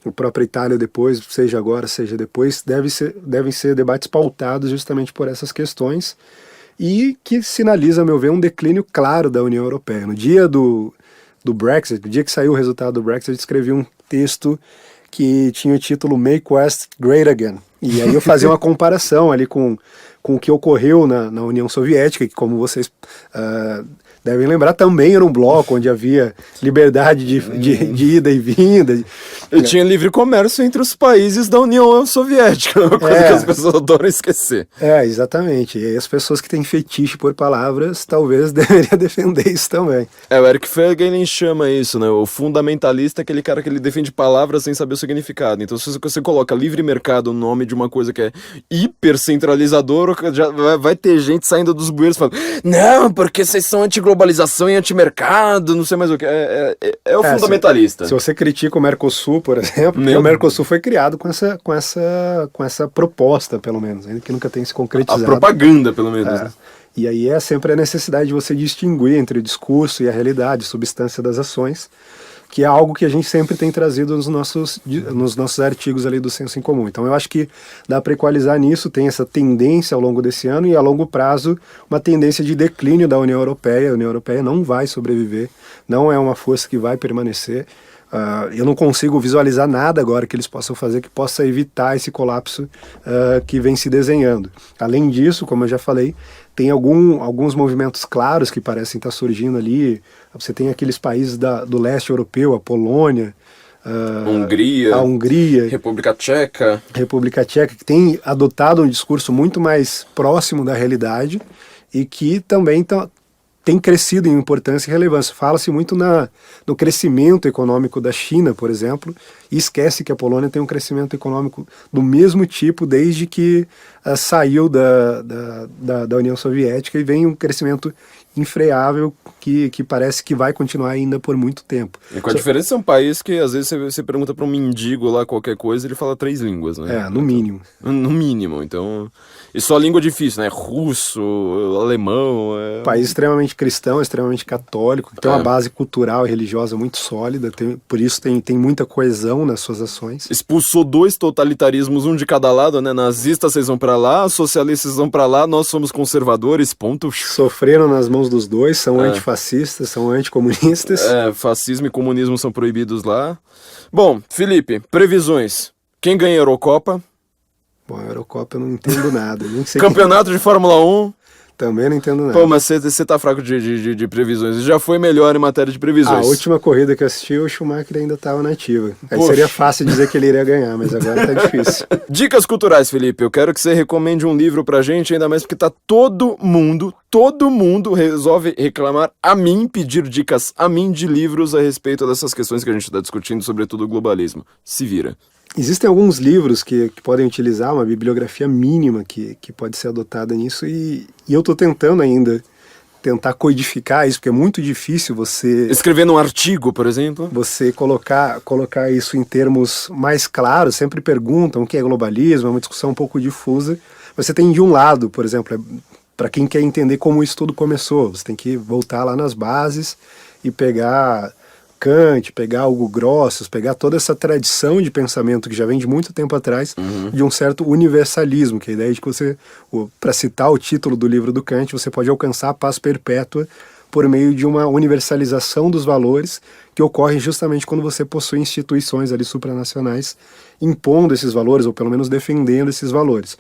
a própria Itália depois, seja agora, seja depois, devem ser debates pautados justamente por essas questões, e que sinaliza, a meu ver, um declínio claro da União Europeia. No dia do Brexit, no dia que saiu o resultado do Brexit, eu escrevi um texto que tinha o título Make West Great Again. E aí eu fazia uma comparação ali com o que ocorreu na União Soviética, que, como vocês devem lembrar, também era um bloco onde havia liberdade de ida e vinda. E tinha livre comércio entre os países da União Soviética, uma coisa que as pessoas adoram esquecer. Exatamente. E aí as pessoas que têm fetiche por palavras talvez deveriam defender isso também. O Eric Feiglin chama isso, né? O fundamentalista é aquele cara que ele defende palavras sem saber o significado. Então, se você coloca livre mercado no nome de uma coisa que é hipercentralizador, já vai ter gente saindo dos bueiros falando, não, porque vocês são antiglobalização e antimercado, não sei mais o que. É o fundamentalista. Se você critica o Mercosul, por exemplo, o Mercosul foi criado com essa proposta, pelo menos, ainda que nunca tenha se concretizado. A propaganda, pelo menos. Né? E aí é sempre a necessidade de você distinguir entre o discurso e a realidade, substância das ações, que é algo que a gente sempre tem trazido nos nossos artigos ali do Senso em Comum. Então eu acho que dá para equalizar nisso, tem essa tendência ao longo desse ano e a longo prazo uma tendência de declínio da União Europeia. A União Europeia não vai sobreviver, não é uma força que vai permanecer. Eu não consigo visualizar nada agora que eles possam fazer que possa evitar esse colapso que vem se desenhando. Além disso, como eu já falei, tem alguns movimentos claros que parecem estar surgindo ali. Você tem aqueles países do leste europeu, a Polônia, a Hungria, República Tcheca, que tem adotado um discurso muito mais próximo da realidade e que também tem crescido em importância e relevância. Fala-se muito no crescimento econômico da China, por exemplo, e esquece que a Polônia tem um crescimento econômico do mesmo tipo desde que saiu da União Soviética, e vem um crescimento infreável que parece que vai continuar ainda por muito tempo. E com a diferença, é um país que às vezes você pergunta para um mendigo lá qualquer coisa, ele fala 3 línguas, né? No mínimo. No mínimo, então... E só língua difícil, né? Russo, alemão... País extremamente cristão, extremamente católico, que tem uma base cultural e religiosa muito sólida, por isso tem muita coesão nas suas ações. Expulsou 2 totalitarismos, um de cada lado, né? Nazistas vocês vão pra lá, socialistas vão pra lá, nós somos conservadores, ponto. Sofreram nas mãos dos dois, são antifascistas, são anticomunistas. Fascismo e comunismo são proibidos lá. Bom, Felipe, previsões. Quem ganha a Eurocopa? Bom, a Eurocopa eu não entendo nada. Nem sei Campeonato de Fórmula 1? Também não entendo nada. Pô, mas você tá fraco de previsões. Já foi melhor em matéria de previsões. A última corrida que eu assisti, o Schumacher ainda estava na ativa. Aí seria fácil dizer que ele iria ganhar, mas agora tá difícil. Dicas culturais, Felipe. Eu quero que você recomende um livro pra gente, ainda mais porque tá todo mundo resolve reclamar a mim, pedir dicas a mim de livros a respeito dessas questões que a gente tá discutindo, sobretudo o globalismo. Se vira. Existem alguns livros que podem utilizar uma bibliografia mínima que pode ser adotada nisso, e eu estou tentando ainda tentar codificar isso, porque é muito difícil você... Escrever num artigo, por exemplo? Você colocar isso em termos mais claros. Sempre perguntam o que é globalismo, é uma discussão um pouco difusa. Você tem de um lado, por exemplo, para quem quer entender como isso tudo começou, você tem que voltar lá nas bases e pegar... Kant, pegar Hugo Grotius, pegar toda essa tradição de pensamento que já vem de muito tempo atrás, de um certo universalismo, que é a ideia de que você, para citar o título do livro do Kant, você pode alcançar a paz perpétua por meio de uma universalização dos valores que ocorre justamente quando você possui instituições ali supranacionais impondo esses valores, ou pelo menos defendendo esses valores.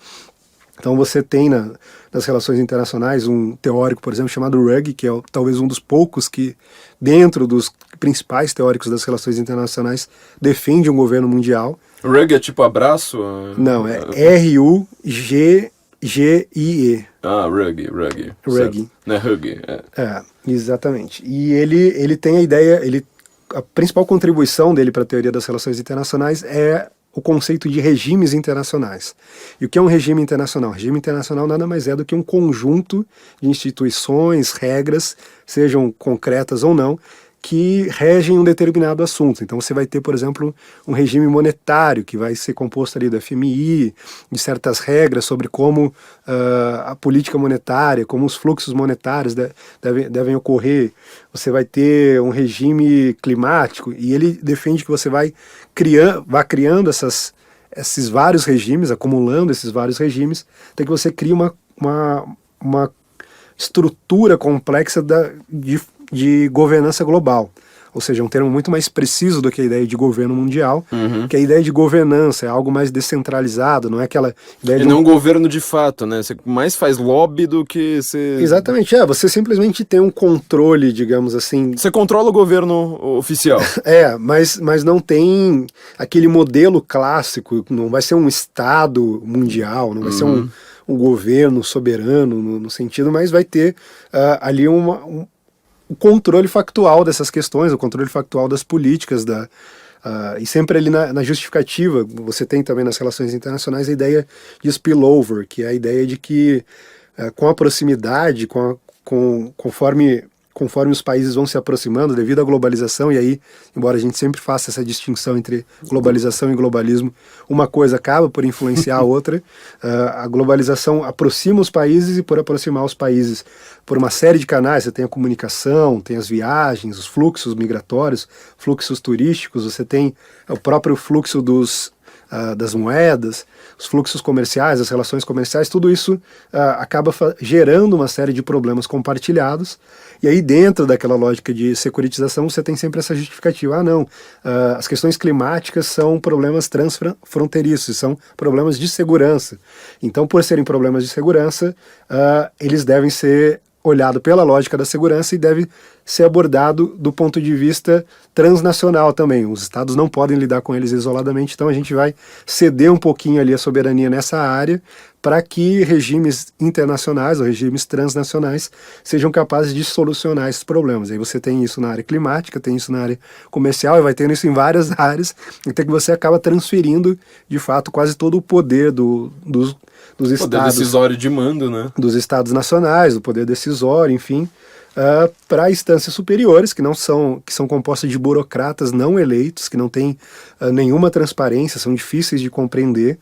Então você tem nas relações internacionais um teórico, por exemplo, chamado Ruggie, que é talvez um dos poucos que, dentro dos principais teóricos das relações internacionais, defende um governo mundial. Rug é tipo abraço? Não, é R-U-G-G-I-E. Ah, rug. Rug. Não é hug, é. É, exatamente. E ele tem a ideia, a principal contribuição dele para a teoria das relações internacionais é o conceito de regimes internacionais. E o que é um regime internacional? Regime internacional nada mais é do que um conjunto de instituições, regras, sejam concretas ou não, que regem um determinado assunto. Então você vai ter, por exemplo, um regime monetário que vai ser composto ali do FMI, de certas regras sobre como a política monetária, como os fluxos monetários devem ocorrer. Você vai ter um regime climático e ele defende que você vá criando esses vários regimes, acumulando esses vários regimes, até que você cria uma estrutura complexa de governança global. Ou seja, um termo muito mais preciso do que a ideia de governo mundial, que a ideia de governança é algo mais descentralizado, não é aquela ideia de... E não um governo de fato, né? Você mais faz lobby do que você... Exatamente, você simplesmente tem um controle, digamos assim... Você controla o governo oficial. Mas não tem aquele modelo clássico, não vai ser um Estado mundial, não vai ser um governo soberano no sentido, mas vai ter ali o controle factual dessas questões, o controle factual das políticas, e sempre ali na justificativa, você tem também nas relações internacionais a ideia de spillover, que é a ideia de que com a proximidade, conforme os países vão se aproximando devido à globalização, e aí, embora a gente sempre faça essa distinção entre globalização e globalismo, uma coisa acaba por influenciar a outra. A globalização aproxima os países, e por aproximar os países por uma série de canais, você tem a comunicação, tem as viagens, os fluxos migratórios, fluxos turísticos, você tem o próprio fluxo das moedas, os fluxos comerciais, as relações comerciais, tudo isso acaba gerando uma série de problemas compartilhados. E aí dentro daquela lógica de securitização você tem sempre essa justificativa, as questões climáticas são problemas transfronteiriços, são problemas de segurança. Então, por serem problemas de segurança, eles devem ser olhados pela lógica da segurança e deve ser abordado do ponto de vista transnacional também. Os estados não podem lidar com eles isoladamente, então a gente vai ceder um pouquinho ali a soberania nessa área para que regimes internacionais ou regimes transnacionais sejam capazes de solucionar esses problemas. Aí você tem isso na área climática, tem isso na área comercial e vai tendo isso em várias áreas, até que você acaba transferindo, de fato, quase todo o poder dos estados. Poder decisório de mando, né? Dos estados nacionais, do poder decisório, enfim, para instâncias superiores, que são compostas de burocratas não eleitos, que não têm nenhuma transparência, são difíceis de compreender,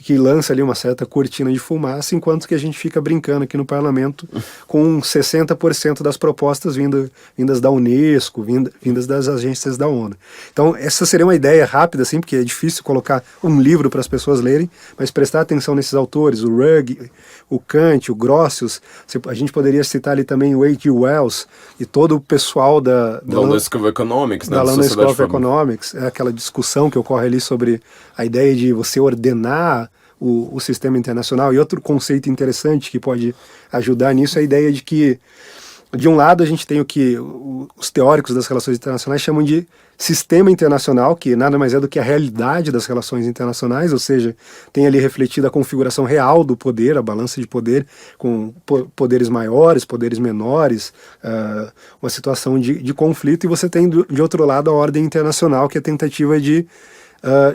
que lança ali uma certa cortina de fumaça, enquanto que a gente fica brincando aqui no parlamento com 60% das propostas vindas da Unesco, vindas das agências da ONU. Então essa seria uma ideia rápida, assim, porque é difícil colocar um livro para as pessoas lerem, mas prestar atenção nesses autores, o Rugg, o Kant, o Grotius, a gente poderia citar ali também o H.G. Wells e todo o pessoal da London School of Economics, né? Da London School of Economics, é aquela discussão que ocorre ali sobre a ideia de você ordenar o sistema internacional. E outro conceito interessante que pode ajudar nisso é a ideia de que, de um lado, a gente tem o que os teóricos das relações internacionais chamam de sistema internacional, que nada mais é do que a realidade das relações internacionais, ou seja, tem ali refletida a configuração real do poder, a balança de poder, com poderes maiores, poderes menores, uma situação de conflito, e você tem, de outro lado, a ordem internacional, que é a tentativa de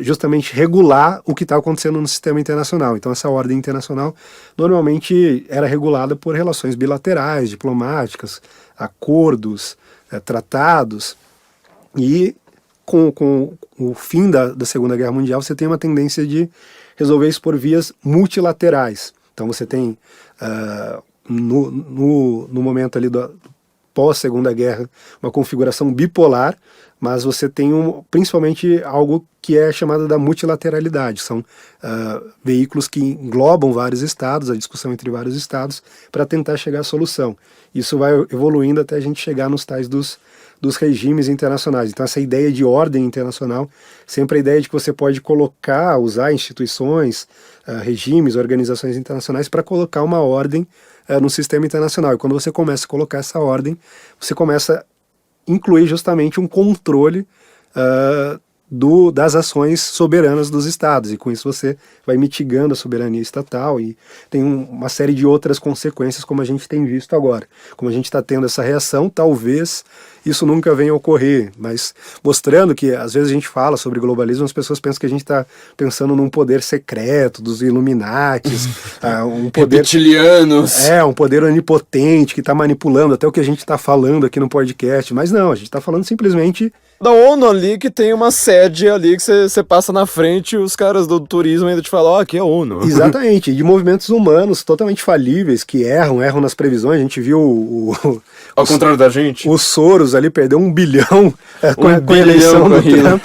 justamente regular o que está acontecendo no sistema internacional. Então essa ordem internacional normalmente era regulada por relações bilaterais, diplomáticas, acordos, tratados, e com o fim da Segunda Guerra Mundial você tem uma tendência de resolver isso por vias multilaterais. Então você tem no momento ali pós-Segunda Guerra uma configuração bipolar, mas você tem principalmente algo que é chamado da multilateralidade. São veículos que englobam vários estados, a discussão entre vários estados, para tentar chegar à solução. Isso vai evoluindo até a gente chegar nos tais dos regimes internacionais. Então essa ideia de ordem internacional, sempre a ideia de que você pode usar instituições, regimes, organizações internacionais para colocar uma ordem no sistema internacional. E quando você começa a colocar essa ordem, você começa a incluir justamente um controle das ações soberanas dos estados, e com isso você vai mitigando a soberania estatal e tem uma série de outras consequências, como a gente tem visto agora. Como a gente está tendo essa reação, talvez isso nunca venha a ocorrer, mas mostrando que às vezes a gente fala sobre globalismo, as pessoas pensam que a gente está pensando num poder secreto dos Illuminatis, um poder reptilianos. Um poder onipotente que está manipulando até o que a gente está falando aqui no podcast, mas não, a gente está falando simplesmente da ONU ali, que tem uma sede ali que você passa na frente e os caras do turismo ainda te falam, aqui é a ONU. Exatamente, de movimentos humanos totalmente falíveis, que erram nas previsões. A gente viu ao contrário da gente. O Soros ali perdeu 1 bilhão com a eleição do Trump.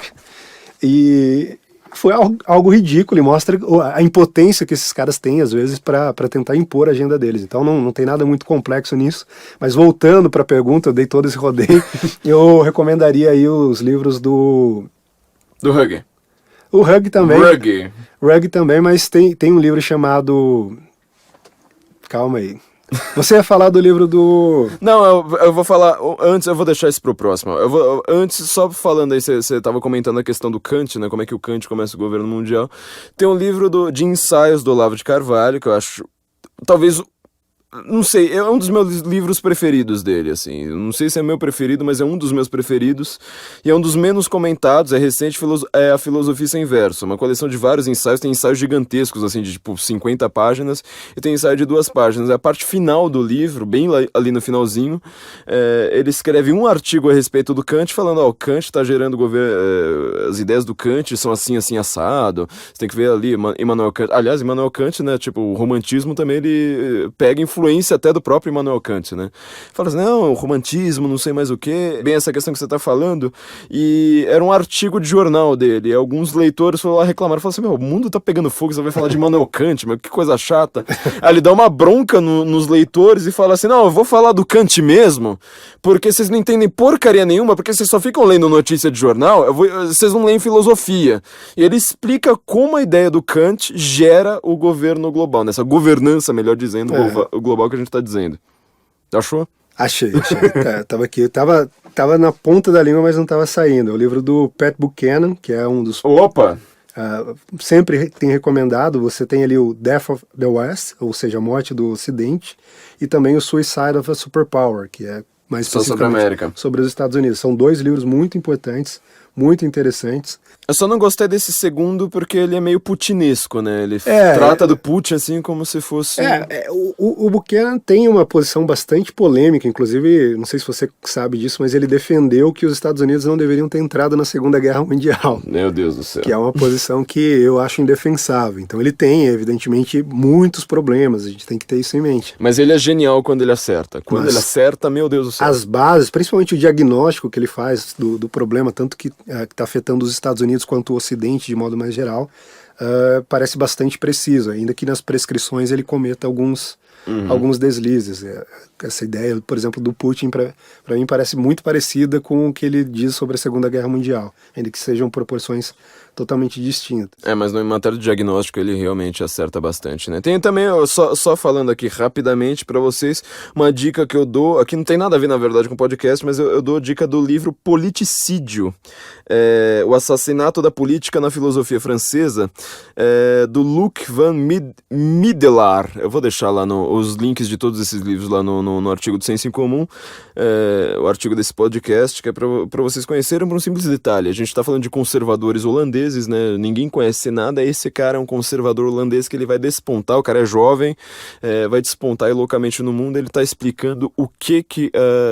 E foi algo ridículo e mostra a impotência que esses caras têm, às vezes, para tentar impor a agenda deles. Então não tem nada muito complexo nisso. Mas voltando para a pergunta, eu dei todo esse rodeio, eu recomendaria aí os livros do Hug. O Hug também. Rugg também, mas tem um livro chamado... Calma aí. Você ia falar do livro do... Não, eu vou falar... Antes, eu vou deixar isso pro próximo. Antes, só falando aí, você tava comentando a questão do Kant, né? Como é que o Kant começa o governo mundial. Tem um livro de ensaios do Olavo de Carvalho, que eu acho... Talvez... Não sei, é um dos meus livros preferidos dele, assim. Não sei se é meu preferido, mas é um dos meus preferidos. E é um dos menos comentados, é recente, é A Filosofia Sem Verso. Uma coleção de vários ensaios, tem ensaios gigantescos, assim, de tipo 50 páginas. E tem ensaio de 2 páginas. A parte final do livro, bem ali no finalzinho, ele escreve um artigo a respeito do Kant, falando, o Kant tá gerando as ideias do Kant são assim, assim, assado. Você tem que ver ali, Immanuel Kant. Aliás, Immanuel Kant, né, tipo, o romantismo também, ele pega influência até do próprio Immanuel Kant, né? Fala assim, não, romantismo, não sei mais o quê. Bem essa questão que você tá falando. E era um artigo de jornal dele. E alguns leitores foram lá reclamar. Falaram assim, o mundo tá pegando fogo, você vai falar de Immanuel Kant, mas que coisa chata. Aí ele dá uma bronca nos leitores e fala assim, não, eu vou falar do Kant mesmo, porque vocês não entendem porcaria nenhuma, porque vocês só ficam lendo notícia de jornal, vocês não leem filosofia. E ele explica como a ideia do Kant gera o governo global, nessa governança, melhor dizendo, global que a gente tá dizendo. Achou? Achei. Tava aqui, tava na ponta da língua, mas não tava saindo. É o livro do Pat Buchanan, que é um dos... Opa! Sempre tem recomendado. Você tem ali o Death of the West, ou seja, a morte do Ocidente, e também o Suicide of a Superpower, que é mais especificamente sobre os Estados Unidos. São 2 livros muito importantes, muito interessantes. Eu só não gostei desse segundo porque ele é meio putinesco, né? Ele trata do Putin assim como se fosse... O Buchanan tem uma posição bastante polêmica, inclusive, não sei se você sabe disso, mas ele defendeu que os Estados Unidos não deveriam ter entrado na Segunda Guerra Mundial. Meu Deus do céu. Que é uma posição que eu acho indefensável. Então ele tem, evidentemente, muitos problemas, a gente tem que ter isso em mente. Mas ele é genial quando ele acerta. Quando ele acerta, meu Deus do céu. As bases, principalmente o diagnóstico que ele faz do problema, tanto que está afetando os Estados Unidos quanto o Ocidente de modo mais geral, parece bastante preciso, ainda que nas prescrições ele cometa alguns deslizes. Essa ideia, por exemplo, do Putin, para mim parece muito parecida com o que ele diz sobre a Segunda Guerra Mundial, ainda que sejam proporções totalmente distintas. Mas em matéria de diagnóstico ele realmente acerta bastante, né? Tem também, só falando aqui rapidamente para vocês, uma dica que eu dou, aqui não tem nada a ver na verdade com o podcast, mas eu dou a dica do livro Politicídio, o assassinato da política na filosofia francesa, do Luc van Middelaar. Eu vou deixar lá os links de todos esses livros lá no artigo do Senso em Comum, o artigo desse podcast, que é para vocês conhecerem por um simples detalhe. A gente está falando de conservadores holandeses, né? Ninguém conhece nada. Esse cara é um conservador holandês que ele vai despontar. O cara é jovem, vai despontar loucamente no mundo. Ele está explicando o que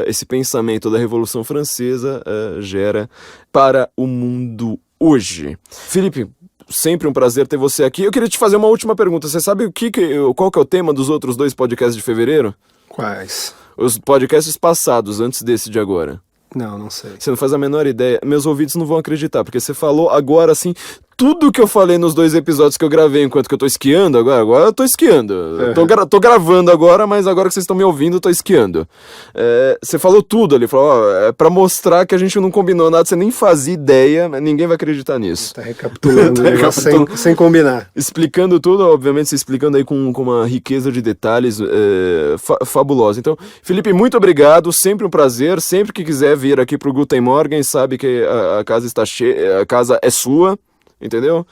esse pensamento da Revolução Francesa gera para o mundo hoje. Felipe, sempre um prazer ter você aqui. Eu queria te fazer uma última pergunta. Você sabe qual que é o tema dos outros 2 podcasts de fevereiro? Quais? Os podcasts passados, antes desse de agora. Não sei. Você não faz a menor ideia. Meus ouvidos não vão acreditar, porque você falou agora assim, tudo que eu falei nos 2 episódios que eu gravei enquanto que eu tô esquiando agora eu tô esquiando. Tô gravando agora, mas agora que vocês estão me ouvindo, eu tô esquiando. Você falou tudo ali, falou, é pra mostrar que a gente não combinou nada, você nem fazia ideia, ninguém vai acreditar nisso. Tá recapitulando, sem combinar. Explicando tudo, obviamente, você explicando aí com uma riqueza de detalhes fabulosa. Então, Felipe, muito obrigado, sempre um prazer, sempre que quiser vir aqui pro Guten Morgen, sabe que a casa está cheia, a casa é sua. Entendeu?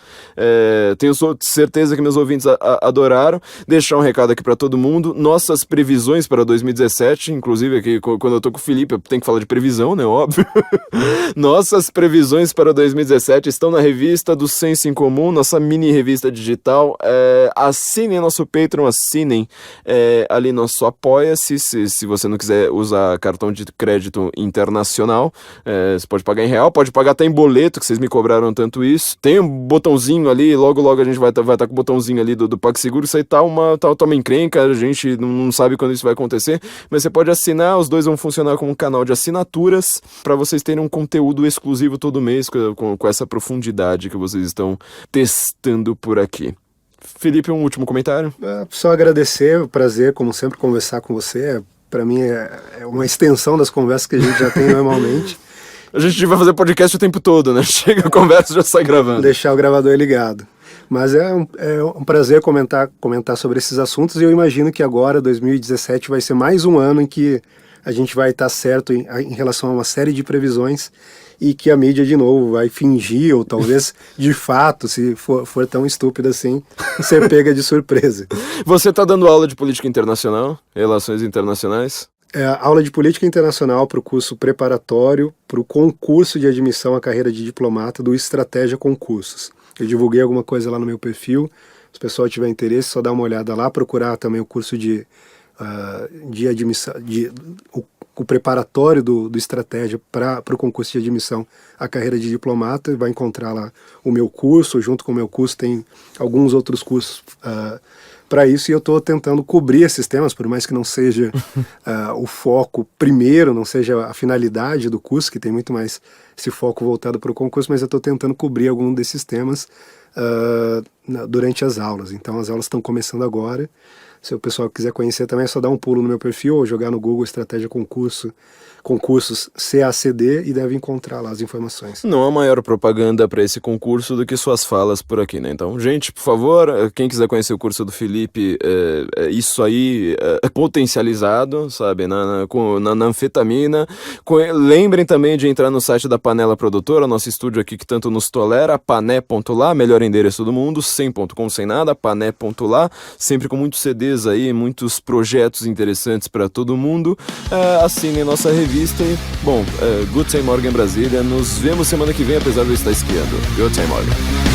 Tenho certeza que meus ouvintes adoraram. Deixar um recado aqui pra todo mundo. Nossas previsões para 2017, inclusive aqui quando eu tô com o Felipe, eu tenho que falar de previsão, né? Óbvio. Nossas previsões para 2017 estão na revista do Senso em Comum, nossa mini revista digital. Assinem nosso Patreon, assinem ali nosso Apoia-se. Se você não quiser usar cartão de crédito internacional, você pode pagar em real, pode pagar até em boleto, que vocês me cobraram tanto isso. Tem um botãozinho ali, logo a gente vai tá com o botãozinho ali do PagSeguro, isso aí tá uma encrenca, a gente não sabe quando isso vai acontecer, mas você pode assinar, os dois vão funcionar como um canal de assinaturas, para vocês terem um conteúdo exclusivo todo mês, com essa profundidade que vocês estão testando por aqui. Felipe, um último comentário? Só agradecer, o prazer, como sempre, conversar com você, para mim é uma extensão das conversas que a gente já tem normalmente. A gente vai fazer podcast o tempo todo, né? Chega a conversa e já sai gravando. Deixar o gravador ligado. Mas é um prazer comentar sobre esses assuntos, e eu imagino que agora, 2017, vai ser mais um ano em que a gente vai estar certo em relação a uma série de previsões, e que a mídia, de novo, vai fingir, ou talvez, de fato, se for tão estúpida assim, ser pega de surpresa. Você está dando aula de política internacional, relações internacionais? Aula de política internacional para o curso preparatório para o concurso de admissão à carreira de diplomata do Estratégia Concursos. Eu divulguei alguma coisa lá no meu perfil, se o pessoal tiver interesse, só dá uma olhada lá, procurar também o curso de admissão, o preparatório do Estratégia para o concurso de admissão à carreira de diplomata, vai encontrar lá o meu curso. Junto com o meu curso tem alguns outros cursos para isso, e eu estou tentando cobrir esses temas, por mais que não seja o foco primeiro, não seja a finalidade do curso, que tem muito mais esse foco voltado para o concurso, mas eu estou tentando cobrir algum desses temas durante as aulas. Então as aulas estão começando agora. Se o pessoal quiser conhecer também, é só dar um pulo no meu perfil ou jogar no Google Estratégia Concursos CACD, e deve encontrar lá as informações. Não há maior propaganda para esse concurso do que suas falas por aqui, né? Então, gente, por favor, quem quiser conhecer o curso do Felipe, isso aí é potencializado, sabe? Na anfetamina. Lembrem também de entrar no site da Panela Produtora, nosso estúdio aqui que tanto nos tolera, pané.lá, melhor endereço do mundo, sem ponto com, sem nada, pané.lá, sempre com muitos CDs aí, muitos projetos interessantes para todo mundo. Assinem nossa revista e, bom, Guten Morgen Brasília, nos vemos semana que vem, apesar de eu estar esquiando. Guten Morgen.